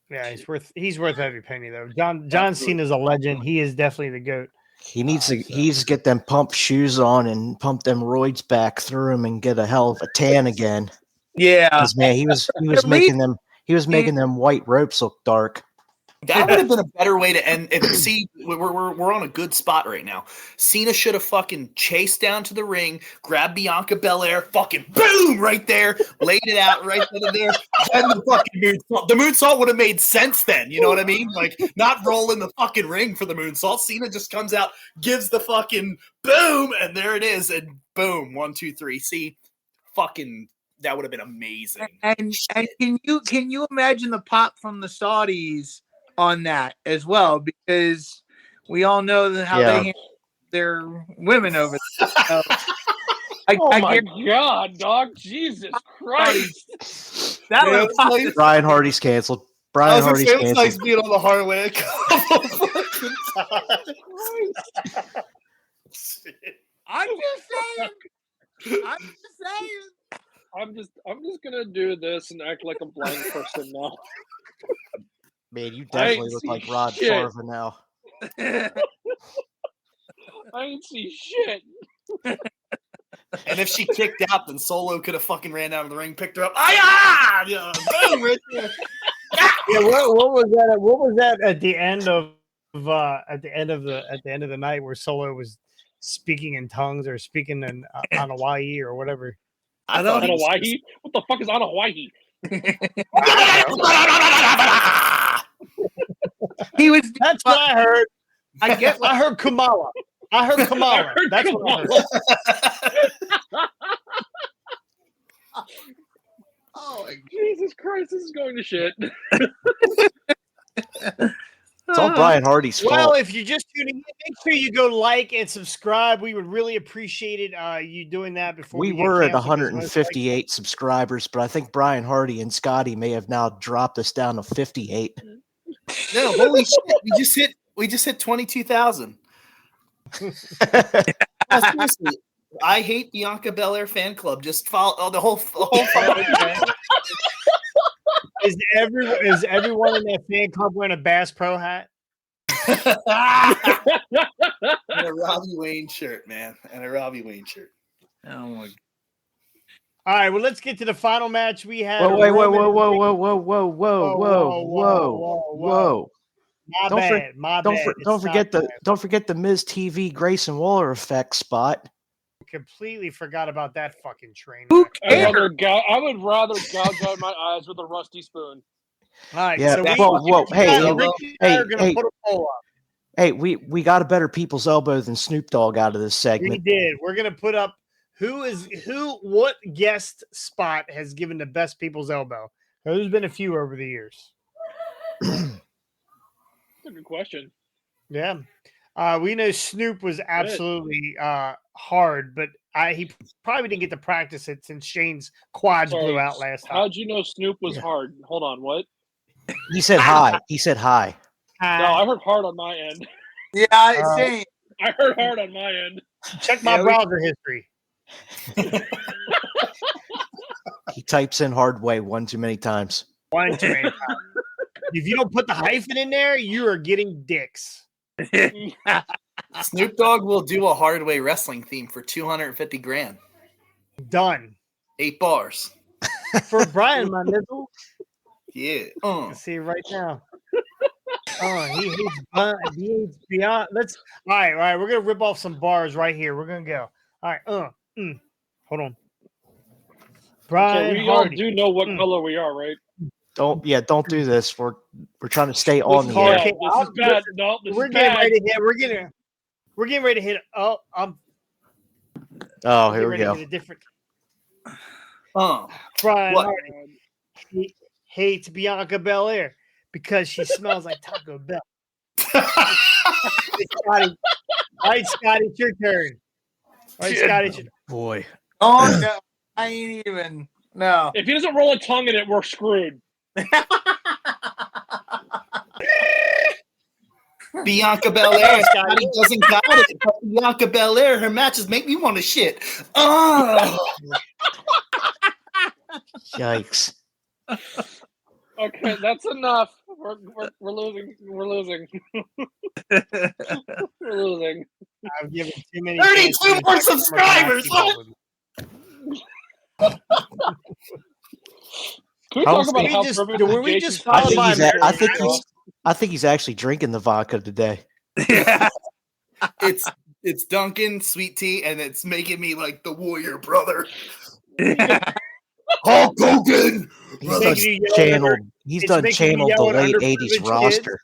Yeah, he's worth every penny though. John Cena's a legend. He is definitely the GOAT. He needs to get them pump shoes on and pump them roids back through him and get a hell of a tan again. Yeah. 'Cause, man, he was making them white ropes look dark. that would have been a better way to end. See, we're on a good spot right now. Cena should have fucking chased down to the ring, grabbed Bianca Belair, fucking boom right there, laid it out right then and there. And the fucking moonsault. The moonsault would have made sense then. You know what I mean? Like not roll in the fucking ring for the moonsault. Cena just comes out, gives the fucking boom, and there it is, and boom, 1, 2, 3. See, fucking. That would have been amazing. And can you imagine the pop from the Saudis on that as well? Because we all know how they handle their women over there. So Oh my guarantee god, dog! Jesus Christ! that would have popped. Brian Hardy's canceled. I Brian was gonna Hardy's say, it's nice canceled. being on the Harley. a couple fucking times. I'm just saying. I'm just gonna do this and act like a blind person now. Man, you I ain't definitely look seen like Rod shit. Farva now. I ain't see shit. And if she kicked out, then Solo could have fucking ran out of the ring, picked her up. Yeah, boom, right there. Yeah, what was that? What was that at the end of the night where Solo was speaking in tongues or speaking in on Hawaii or whatever? I thought On he was Hawaii? What the fuck is on Hawaii? He was. That's what I heard. I get. I heard Kamala. I heard Kamala. That's what I heard. Oh my Jesus Christ, this is going to shit. It's all Brian Hardy's Well, fault. if you're just tuning in, make sure you go like and subscribe. We would really appreciate it. You doing that before We get were at canceled, because most 158 subscribers, but I think Brian Hardy and Scotty may have now dropped us down to 58. No, holy shit. We just hit 22,000. Seriously, I hate Bianca Belair fan club. Just follow the whole fucking Is everyone in that fan club wearing a Bass Pro hat? and a Robbie Wayne shirt, man. And a Robbie Wayne shirt. Oh my. All right, well, let's get to the final match. We have. Whoa, wait, whoa, Roman whoa, whoa, Reigns- whoa, whoa, whoa, whoa, whoa, whoa. My Don't for- bad. My Don't bad. for, It's don't forget not the bad. don't forget the Miz TV Grayson Waller effect spot. Completely forgot about that fucking train. Who wreck. cares? I would rather gouge out my eyes with a rusty spoon. All right, Yeah, so whoa, hey, Ricky and I are gonna hey, put a poll up. Hey, we got a better people's elbow than Snoop Dogg out of this We segment. did. We're gonna put up what guest spot has given the best people's elbow. There's been a few over the years. That's a good question. Yeah. We know Snoop was absolutely hard, but he probably didn't get to practice it since Shane's quads Sorry, blew out last time. How'd you know Snoop was Yeah. hard? Hold on, what? He said hi. He said hi. No, I heard hard on my end. Yeah, same. I heard hard on my end. Check my Yeah, browser history. He types in hard way one too many times. One too many times. If you don't put the hyphen in there, you are getting dicks. Snoop Dogg will do a Hardway wrestling theme for $250,000. Done. 8 bars. For Brian, my nizzle. Yeah. Let's see right now. Oh, he hates beyond. Let's all right. We're gonna rip off some bars right here. We're gonna go. All right. Hold on. Brian So we all Hardy. do know what color we are, right? Don't do this. We're trying to stay on the hard. air. Yeah, Okay, this is bad. No, this We're is getting bad. ready to hit. We're getting ready to hit. Oh, I'm Oh, getting here we ready to go. hit a different. Uh, Brian What? Hardy hates Bianca Belair because she smells like Taco Bell. Scotty. All right, Scotty, it's your turn. All right, Scotty, it's your Boy. Oh no, I ain't even. No. If he doesn't roll a tongue in it, we're screwed. Bianca Belair. Scotty doesn't got it. But Bianca Belair, her matches make me want to shit. Oh. Yikes. Okay, that's enough. We're losing. We're losing. We're losing. I've given too many. 32 chances. more subscribers. What? Can we I talk was about thinking- how We just- privileged were we Jason's just followed by position America? is? I think he's actually drinking the vodka today. It's Dunkin' sweet tea, and it's making me like the warrior brother. Hulk Hogan! He's Making done you yell channeled. under- He's it's done making you channeled the yell at late underprivileged '80s kids. roster.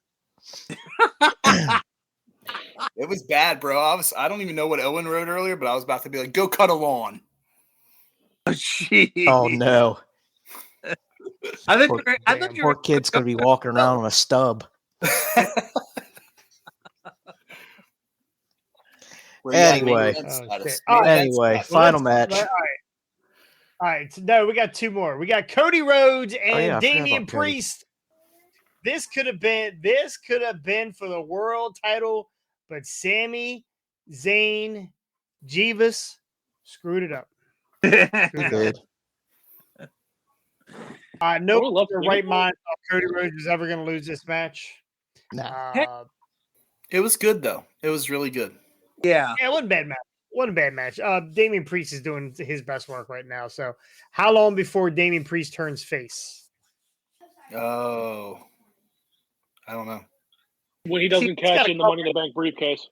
It was bad, bro. I don't even know what Owen wrote earlier, but I was about to be like, go cut a lawn. Jeez. Oh no, I thought poor, you were, I thought you poor were kid's gonna be walking around on a stub. Anyway. Oh, shit. Anyway, final match. All right. So, no, we got two more. We got Cody Rhodes and yeah, I forgot Damian about Cody. Priest. This could have been for the world title, but Sami Zayn Jeebus screwed it up. He did. No I would love the to right know. mind of Cody Rhodes was ever going to lose this match. Nah. It was good, though. It was really good. Yeah. Yeah, it wasn't a bad match. Wasn't a bad match. Damian Priest is doing his best work right now. So, how long before Damian Priest turns face? Oh. I don't know. When he doesn't He's cash gotta in the Money in the Bank briefcase.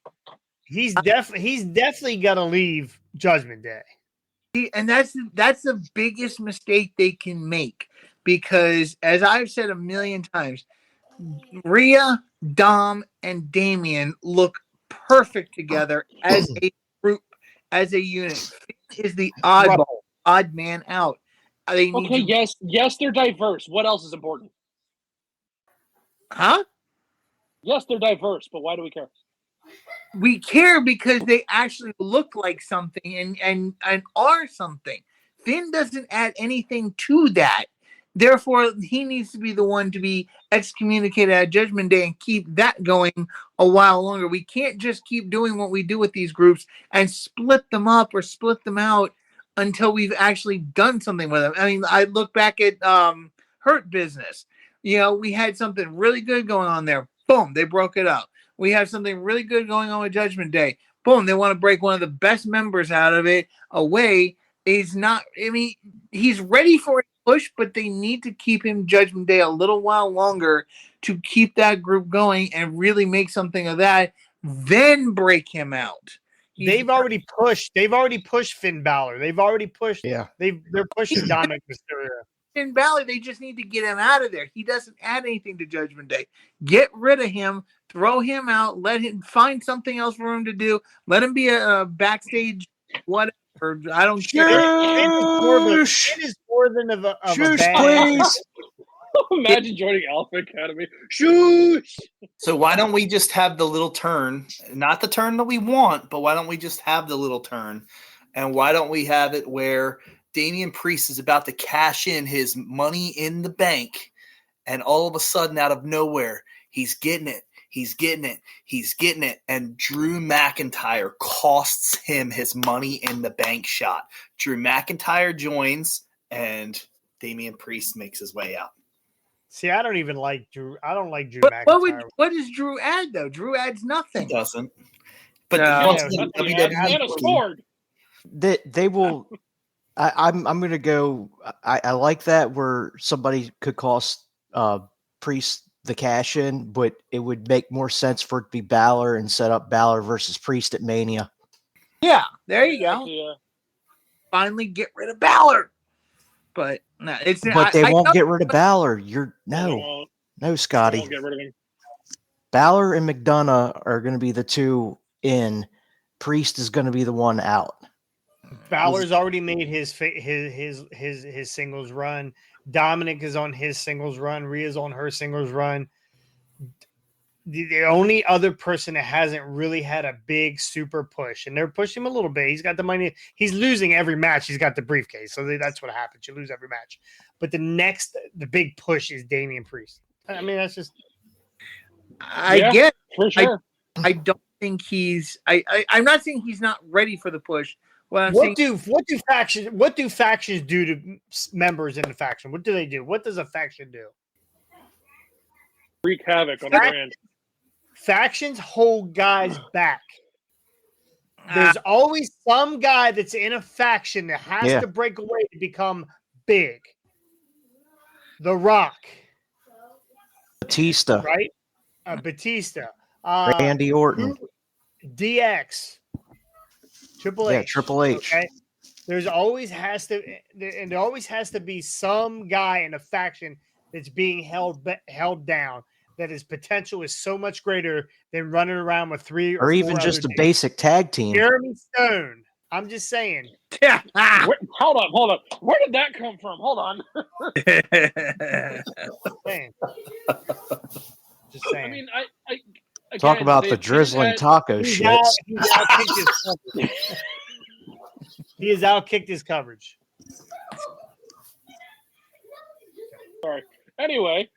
He's definitely got to leave Judgment Day. And that's the biggest mistake they can make, because as I've said a million times, Rhea, Dom, and Damian look perfect together as a group, as a unit. Finn is the odd man out. They need Okay, to, yes, they're diverse. What else is important? huh? Yes, they're diverse, but why do we care? We care because they actually look like something and are something. Finn doesn't add anything to that. Therefore, he needs to be the one to be excommunicated at Judgment Day and keep that going a while longer. We can't just keep doing what we do with these groups and split them up or split them out until we've actually done something with them. I mean, I look back at Hurt Business. You know, we had something really good going on there. Boom, they broke it up. We have something really good going on with Judgment Day. Boom, they want to break one of the best members out of it away. He's not, I mean, he's ready for a push, but they need to keep him Judgment Day a little while longer to keep that group going and really make something of that, then break him out. They've already pushed Finn Balor. They've already pushed. Yeah. They're pushing Dominic Mysterio. Finn Balor, they just need to get him out of there. He doesn't add anything to Judgment Day. Get rid of him. Throw him out. Let him find something else for him to do. Let him be a backstage whatever. I don't care. It is more than of a bad. Please. Imagine joining Alpha Academy. Shoosh! So why don't we just have the little turn? Not the turn that we want, but why don't we just have the little turn? And why don't we have it where Damian Priest is about to cash in his money in the bank, and all of a sudden, out of nowhere, he's getting it. He's getting it. He's getting it. And Drew McIntyre costs him his money in the bank shot. Drew McIntyre joins, and Damian Priest makes his way out. See, I don't even like Drew. I don't like Drew McIntyre. What does Drew add, though? Drew adds nothing. He doesn't. But No. And a sword. They will. I'm going to go. I like that where somebody could cost Priest the cash in, but it would make more sense for it to be Balor and set up Balor versus Priest at Mania. Yeah, there you go. Yeah. Finally get rid of Balor. But no, it's But they won't I- get rid of Balor. They No, won't Scotty. get rid of him. Balor and McDonough are going to be the two in. Priest is going to be the one out. Balor's already made his singles run. Dominic is on his singles run. Rhea's on her singles run. The only other person that hasn't really had a big super push, and they're pushing him a little bit. He's got the money. He's losing every match. He's got the briefcase, so that's what happens. You lose every match. But the big push is Damian Priest. I mean, that's just. I get. For sure. I don't think he's. I'm not saying he's not ready for the push. What do factions do to members in the faction? What do they do? What does a faction do? Wreak havoc on the brand. Factions hold guys back. There's always some guy that's in a faction that has to break away to become big. The Rock, Batista, right? Batista, Randy Orton, DX, Triple H. Yeah, Triple H. Okay? There always has to be some guy in a faction that's being held down. That his potential is so much greater than running around with three or even four just a other basic tag team. Jeremy Stone. I'm just saying. Hold on. Where did that come from? Hold on. Just saying. I mean, I Talk again, about they the drizzling did taco He's shit. outkicked his coverage. He has outkicked his coverage. Sorry. Anyway,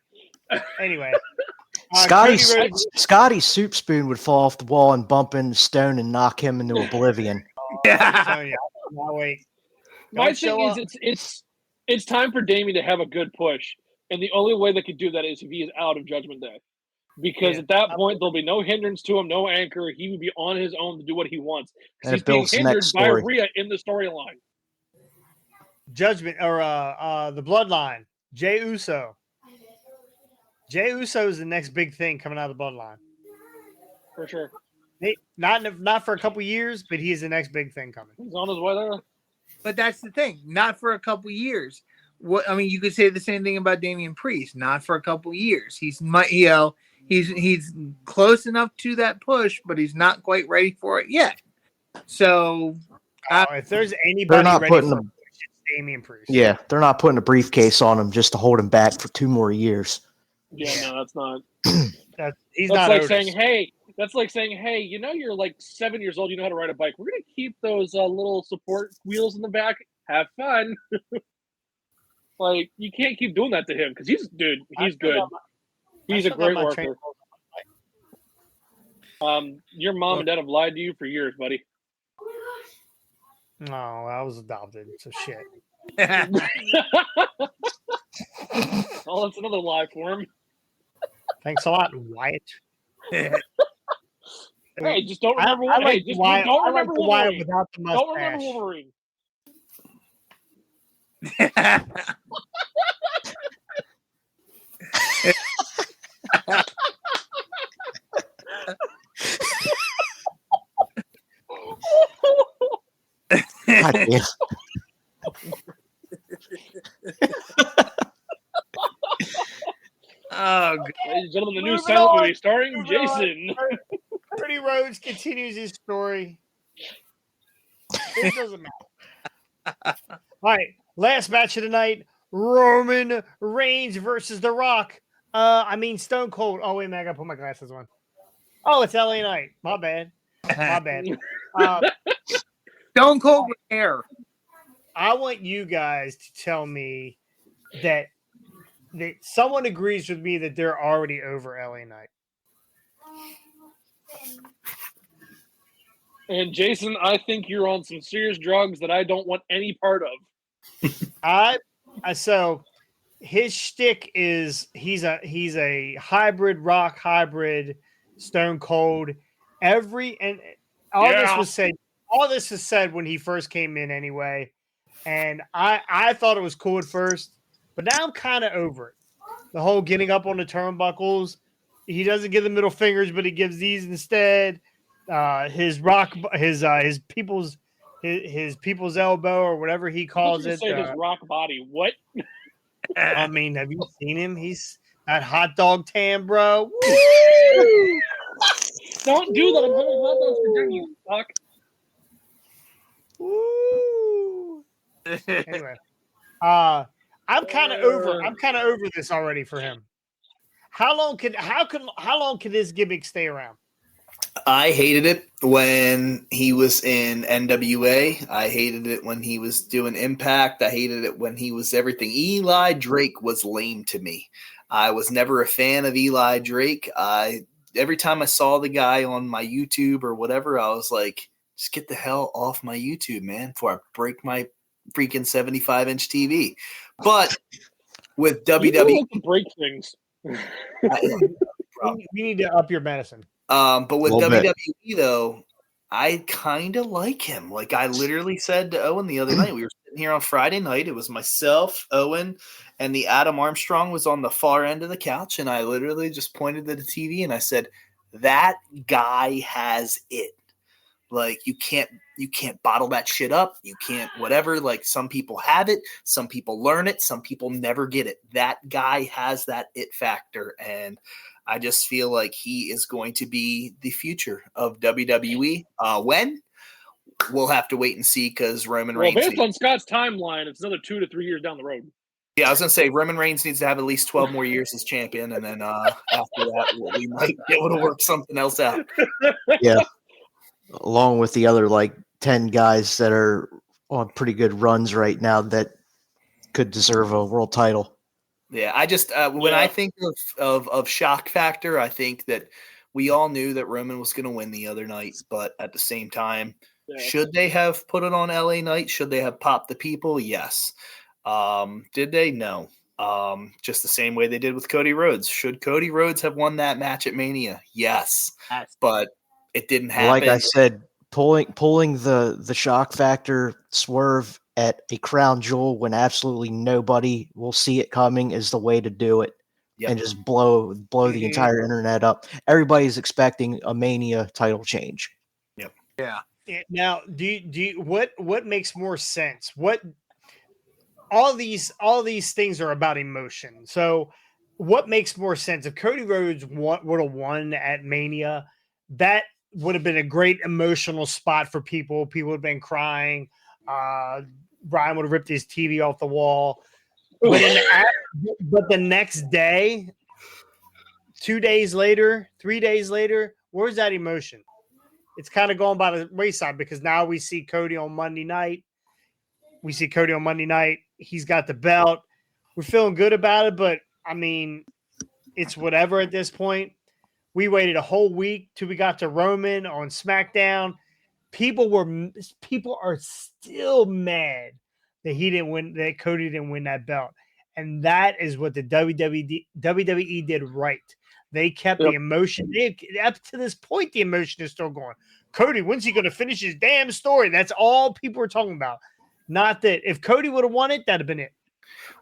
Scotty's soup spoon would fall off the wall and bump into Stone and knock him into oblivion. Wait. my thing is it's time for Damien to have a good push, and the only way they could do that is if he is out of Judgment Day, because at that point there'll be no hindrance to him, no anchor. He would be on his own to do what he wants. And He's it being builds the hindered next by story. Rhea in the storyline. Judgment or the Bloodline. Jey Uso. Jey Uso is the next big thing coming out of the Bloodline. For sure. Not for a couple years, but he is the next big thing coming. He's on his way there. But that's the thing. Not for a couple years. You could say the same thing about Damian Priest. Not for a couple years. He's close enough to that push, but he's not quite ready for it yet. So, if there's anybody not ready putting for the- a push, it's Damian Priest. Yeah, they're not putting a briefcase on him just to hold him back for 2 more years. Yeah, no, that's not. He's That's not like Otis. saying, hey, you know, you're like 7 years old. You know how to ride a bike. We're gonna keep those little support wheels in the back. Have fun. Like, you can't keep doing that to him because he's good. He's a great worker. Your mom and dad have lied to you for years, buddy. No, I was adopted, so shit. Oh, that's another lie for him. Thanks a lot, Wyatt. Hey, just don't remember. I like just Wyatt. don't I like remember the Wyatt Wolverine. without the mustache. Don't remember Wolverine. God damn. Oh, God. Ladies and gentlemen, the new Moving silent on. movie starring Moving on. Jason. Cody Rhodes continues his story. It doesn't matter. All right, last match of the night: Roman Reigns versus The Rock. Stone Cold. Oh wait, man, I gotta put my glasses on. Oh, it's LA Knight. My bad. My bad. Stone Cold with hair. I want you guys to tell me that someone agrees with me that they're already over LA Knight. And Jason, I think you're on some serious drugs that I don't want any part of. So his shtick is he's a hybrid Rock, hybrid Stone Cold. All this was said when he first came in anyway. And I thought it was cool at first, but now I'm kind of over it. The whole getting up on the turnbuckles. He doesn't give the middle fingers, but he gives these instead. His people's elbow or whatever he calls it. Say his rock body. What? I mean, have you seen him? He's that hot dog tan, bro. Don't do that. I'm having hot dogs for dinner, you fuck. Woo. Anyway, I'm kind of over this already for him. How long can this gimmick stay around? I hated it when he was in NWA. I hated it when he was doing Impact. I hated it when he was everything. Eli Drake was lame to me. I was never a fan of Eli Drake. Every time I saw the guy on my YouTube or whatever, I was like, just get the hell off my YouTube, man, before I break my freaking 75-inch TV. But with WWE, like to break things. We need to up your medicine. But with WWE, though, I kind of like him. Like I literally said to Owen the other night, we were sitting here on Friday night. It was myself, Owen, and the Adam Armstrong was on the far end of the couch. And I literally just pointed to the TV and I said, that guy has it. Like you can't bottle that shit up. You can't whatever. Like some people have it. Some people learn it. Some people never get it. That guy has that it factor. And I just feel like he is going to be the future of WWE. When? We'll have to wait and see because Roman Reigns. Based on Scott's timeline, it's another 2 to 3 years down the road. Yeah, I was going to say Roman Reigns needs to have at least 12 more years as champion. And then after that, we might be able to work something else out. Yeah. Along with the other 10 guys that are on pretty good runs right now that could deserve a world title. Yeah, I just when I think of shock factor, I think that we all knew that Roman was going to win the other night, but at the same time, should they have put it on LA Knight? Should they have popped the people? Yes. Did they? No. Just the same way they did with Cody Rhodes. Should Cody Rhodes have won that match at Mania? Yes. But it didn't happen. Like I said, pulling the shock factor swerve at a crown jewel when absolutely nobody will see it coming is the way to do it. Yep. And just blow the entire internet up. Everybody's expecting a Mania title change. Yep. Yeah. Now, do you what makes more sense? All these things are about emotion. So, what makes more sense? If Cody Rhodes would have won at Mania, that would have been a great emotional spot for people. People would have been crying. Brian would have ripped his TV off the wall. But the next day, 2 days later, 3 days later, where's that emotion? It's kind of going by the wayside because now we see Cody on Monday night. He's got the belt. We're feeling good about it, but I mean, it's whatever at this point. We waited a whole week till we got to Roman on SmackDown. People are still mad that he didn't win, that Cody didn't win that belt. And that is what the WWE did right. They kept the emotion. Up to this point, the emotion is still going. Cody, when's he going to finish his damn story? That's all people are talking about. Not that if Cody would have won it, that'd have been it.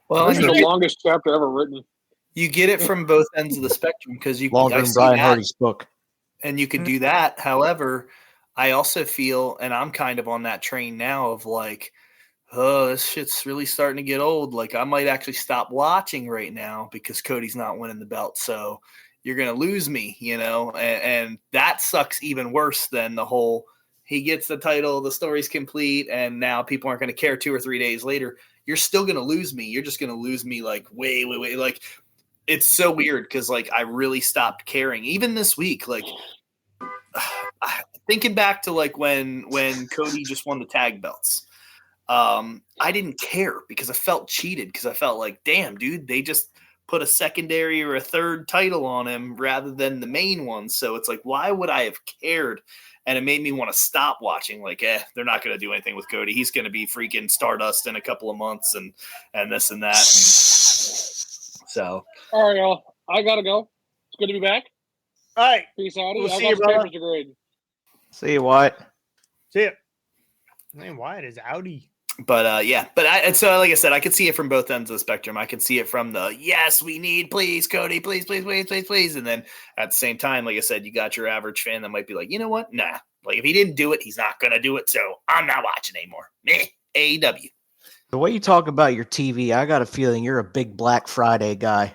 Well, it's the longest chapter ever written. You get it from both ends of the spectrum because you longer than Brian Hardy's book, and you can do that. However, I also feel, and I'm kind of on that train now of oh, this shit's really starting to get old. Like, I might actually stop watching right now because Cody's not winning the belt. So you're going to lose me, and that sucks even worse than the whole he gets the title, the story's complete, and now people aren't going to care 2 or 3 days later. You're still going to lose me. You're just going to lose me like way. Like, it's so weird because, like, I really stopped caring. Even this week, like, thinking back to, like, when Cody just won the tag belts, I didn't care because I felt cheated because I felt like, damn, dude, they just put a secondary or a third title on him rather than the main one. So it's like, why would I have cared? And it made me want to stop watching. Like, they're not going to do anything with Cody. He's going to be freaking Stardust in a couple of months and this and that. So, All right, y'all. I gotta go. It's good to be back. All right. Peace out. We'll I see got you, some brother. papers to grade. See you, Wyatt. See ya. Man, Wyatt is outie. but yeah, and so like I said, I could see it from both ends of the spectrum. I could see it from the yes, we need, please, Cody, please, and then at the same time, like I said, you got your average fan that might be like, you know what, nah, like if he didn't do it, he's not gonna do it, so I'm not watching anymore. Meh. AEW. The way you talk about your TV, I got a feeling you're a big Black Friday guy.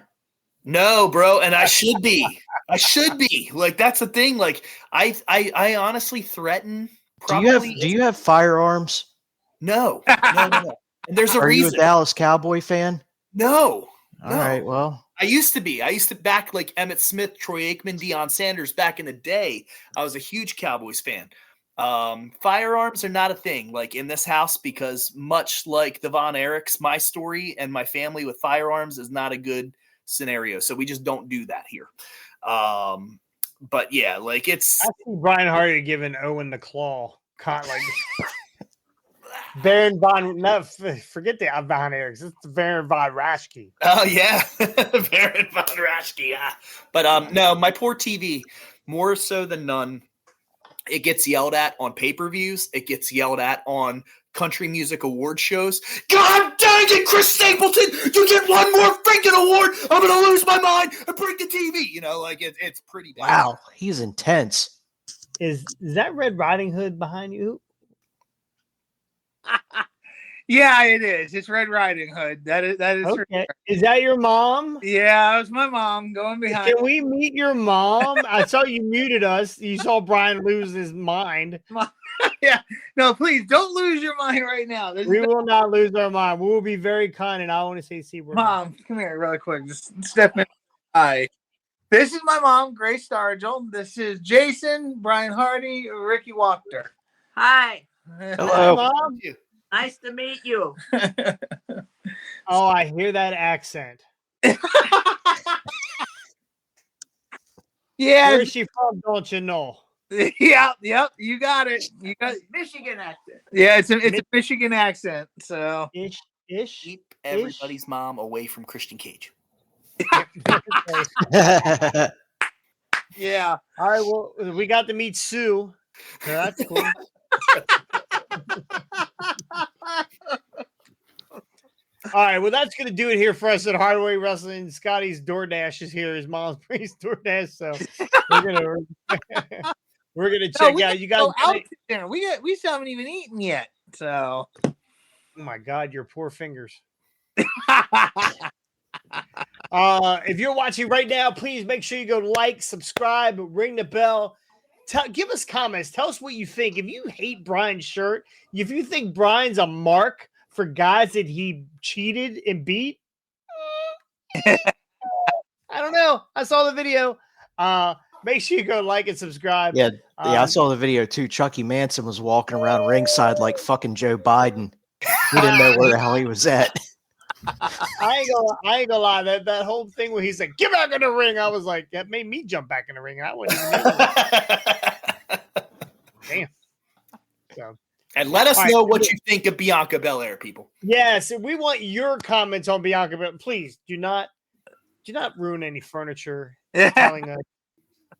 No, bro, and I should be. I should be. Like, that's the thing. Like, I honestly threaten. Do you have firearms? No. And there's a Are you a reason. Dallas Cowboy fan? No. All right, well. I used to back like Emmitt Smith, Troy Aikman, Deion Sanders back in the day. I was a huge Cowboys fan. Firearms are not a thing like in this house because much like the Von Erichs, my story and my family with firearms is not a good scenario. So we just don't do that here. But yeah, like it's I see Brian Hardy giving Owen the claw. Like Baron Von, no, forget the Von Erichs. It's Baron Von Raschke. oh yeah, Baron Von Raschke. Yeah. But no, my poor TV, more so than none. It gets yelled at on pay-per-views. It gets yelled at on country music award shows. God dang it, Chris Stapleton! You get one more freaking award. I'm gonna lose my mind and break the TV. Like it's pretty bad. Wow, he's intense. Is that Red Riding Hood behind you? Yeah, it is. It's Red Riding Hood. That is for Okay. sure. Is that your mom? Yeah, it was my mom going behind. Can we meet your mom? I saw you muted us. You saw Brian lose his mind. Yeah. No, please don't lose your mind right now. We will not lose our mind. We will be very kind, and I want to say, see, Mom, come here really quick. Just step in. Hi. This is my mom, Grace Stargell. This is Jason, Brian Hardy, Ricky Wachter. Hi, Hello. Mom. nice to meet you. Oh, I hear that accent. Yeah. Where is she from? Don't you know? Yep. You got it. Michigan accent. Yeah, it's a Michigan accent. So Ish. Keep everybody's mom away from Christian Cage. yeah. All right. Well, we got to meet Sue. So that's cool. All right, well, that's going to do it here for us at Hardway Wrestling. Scotty's DoorDash is here. His mom's brings DoorDash, so we're gonna check out. You guys, go out to dinner. We still haven't even eaten yet. So, oh my God, your poor fingers. If you're watching right now, please make sure you go like, subscribe, ring the bell. Give us comments. Tell us what you think. If you hate Brian's shirt, if you think Brian's a mark for guys that he cheated and beat, I don't know. I saw the video. Make sure you go like and subscribe. Yeah, I saw the video too. Chucky Manson was walking around ringside like fucking Joe Biden. He didn't know where the hell he was at. I ain't gonna lie. That whole thing where he said, "Get back in the ring," I was like, that made me jump back in the ring. I wouldn't even know that. Damn. So, And let us All right. know what you think of Bianca Belair, people. yes, we want your comments on Bianca, but please do not ruin any furniture telling us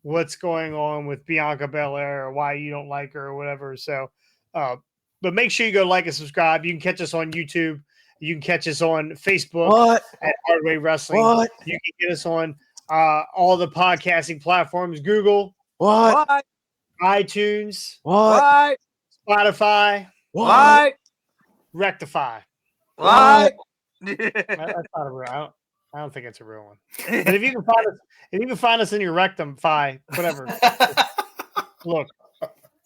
what's going on with Bianca Belair or why you don't like her or whatever. So, but make sure you go like and subscribe. You can catch us on YouTube. You can catch us on Facebook What? at Hardway Wrestling. What? You can get us on all the podcasting platforms: Google, What? What? iTunes, What? What? Spotify, What? Rectify. What? That's not a real. I don't think it's a real one. But if you can find us in your rectum, fi, whatever. Look.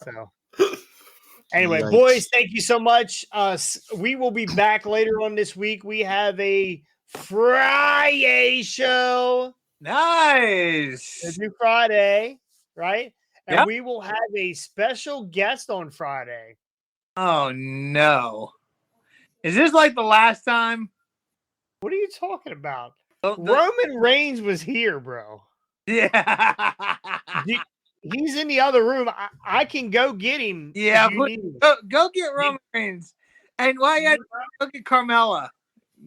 So anyway, Yikes. boys, thank you so much. We will be back later on this week. We have a Friday show. Nice. It's new Friday, right? And Yep. we will have a special guest on Friday. Oh no. Is this like the last time? What are you talking about? The- Roman Reigns was here, bro. yeah. He's in the other room. I can go get him. Yeah, if you need him. Go get Roman Reigns. And why you gotta go get Carmella?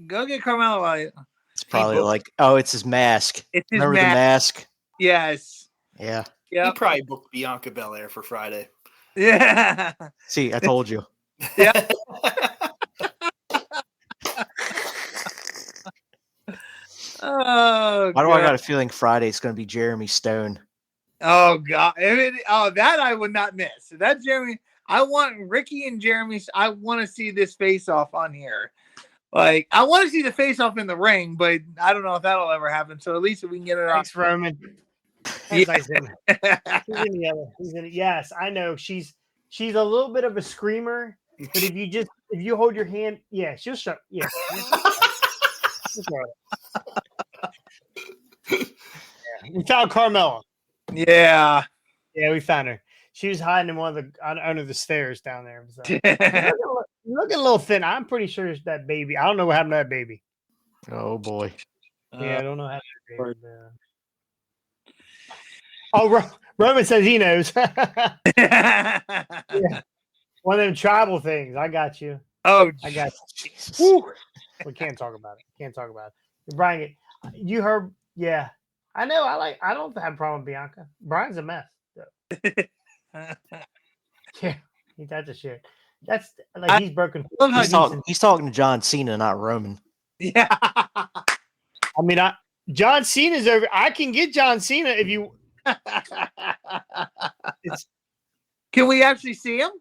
Go get Carmella. It's probably like, oh, it's his mask. It's his Remember the mask? Yes. Yeah. He Yeah. probably booked Bianca Belair for Friday. Yeah. See, I told you. Yeah. Oh, Why do I God. got a feeling Friday's going to be Jeremy Stone? Oh God! That I would not miss. That Jeremy, I want Ricky and Jeremy. I want to see this face off on here. Like I want to see the face off in the ring, but I don't know if that'll ever happen. So at least if we can get it on. Thanks, Roman. Yeah. Nice in. He's in the other. He's in it. Yes, I know. She's a little bit of a screamer, but if you hold your hand, yeah, she'll shut. Yeah. We found Carmella. Yeah. Yeah, we found her. She was hiding in one of the under the stairs down there. So. Looking a little thin. I'm pretty sure it's that baby. I don't know what happened to that baby. Oh, boy. Yeah, I don't know how to baby. Oh, Roman says he knows. Yeah. One of them tribal things. I got you. Oh, I got you. Jesus. Woo. We can't talk about it. Can't talk about it. Brian, you heard? Yeah, I know. I don't have a problem with Bianca. Brian's a mess. Yeah, that's a shit. That's like he's broken. He's talking to John Cena, not Roman. Yeah. I mean, John Cena's over. I can get John Cena if you. Can we actually see him?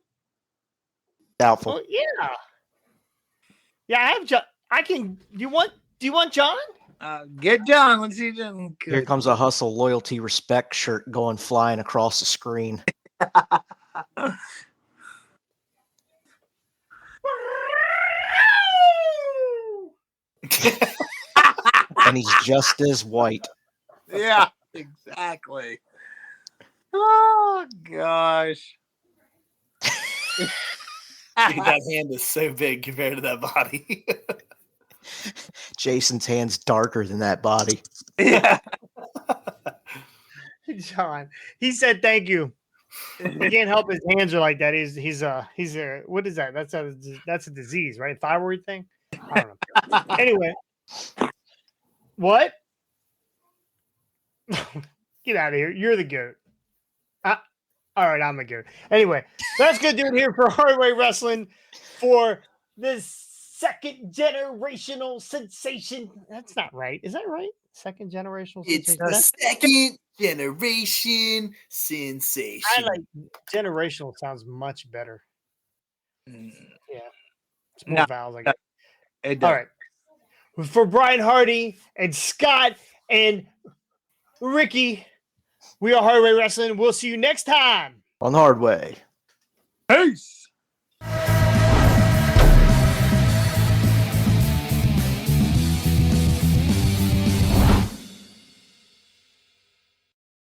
Doubtful. Oh, yeah. Yeah, I have John. I can. Do you want John? Get John. Let's see John. Here comes a hustle, loyalty, respect shirt going flying across the screen. And he's just as white. Yeah, exactly. Oh gosh. Dude, that hand is so big compared to that body. Jason's hand's darker than that body. Yeah. John. He said thank you. He can't help his hands are like that. He's a what is that? That's a disease, right? Thyroid thing? I don't know. Anyway. What? Get out of here. You're the goat. All right, I'm the goat. Anyway, that's good doing here for Hardway Wrestling for this second generational sensation. That's not right. Is that right? Second generational It's sensation. the second generation sensation. I like generational sounds much better. Yeah. It's more No, vowels, I guess. It does. All right. For Brian Hardy and Scott and Ricky, we are Hardway Wrestling. We'll see you next time. On the hard way. Peace.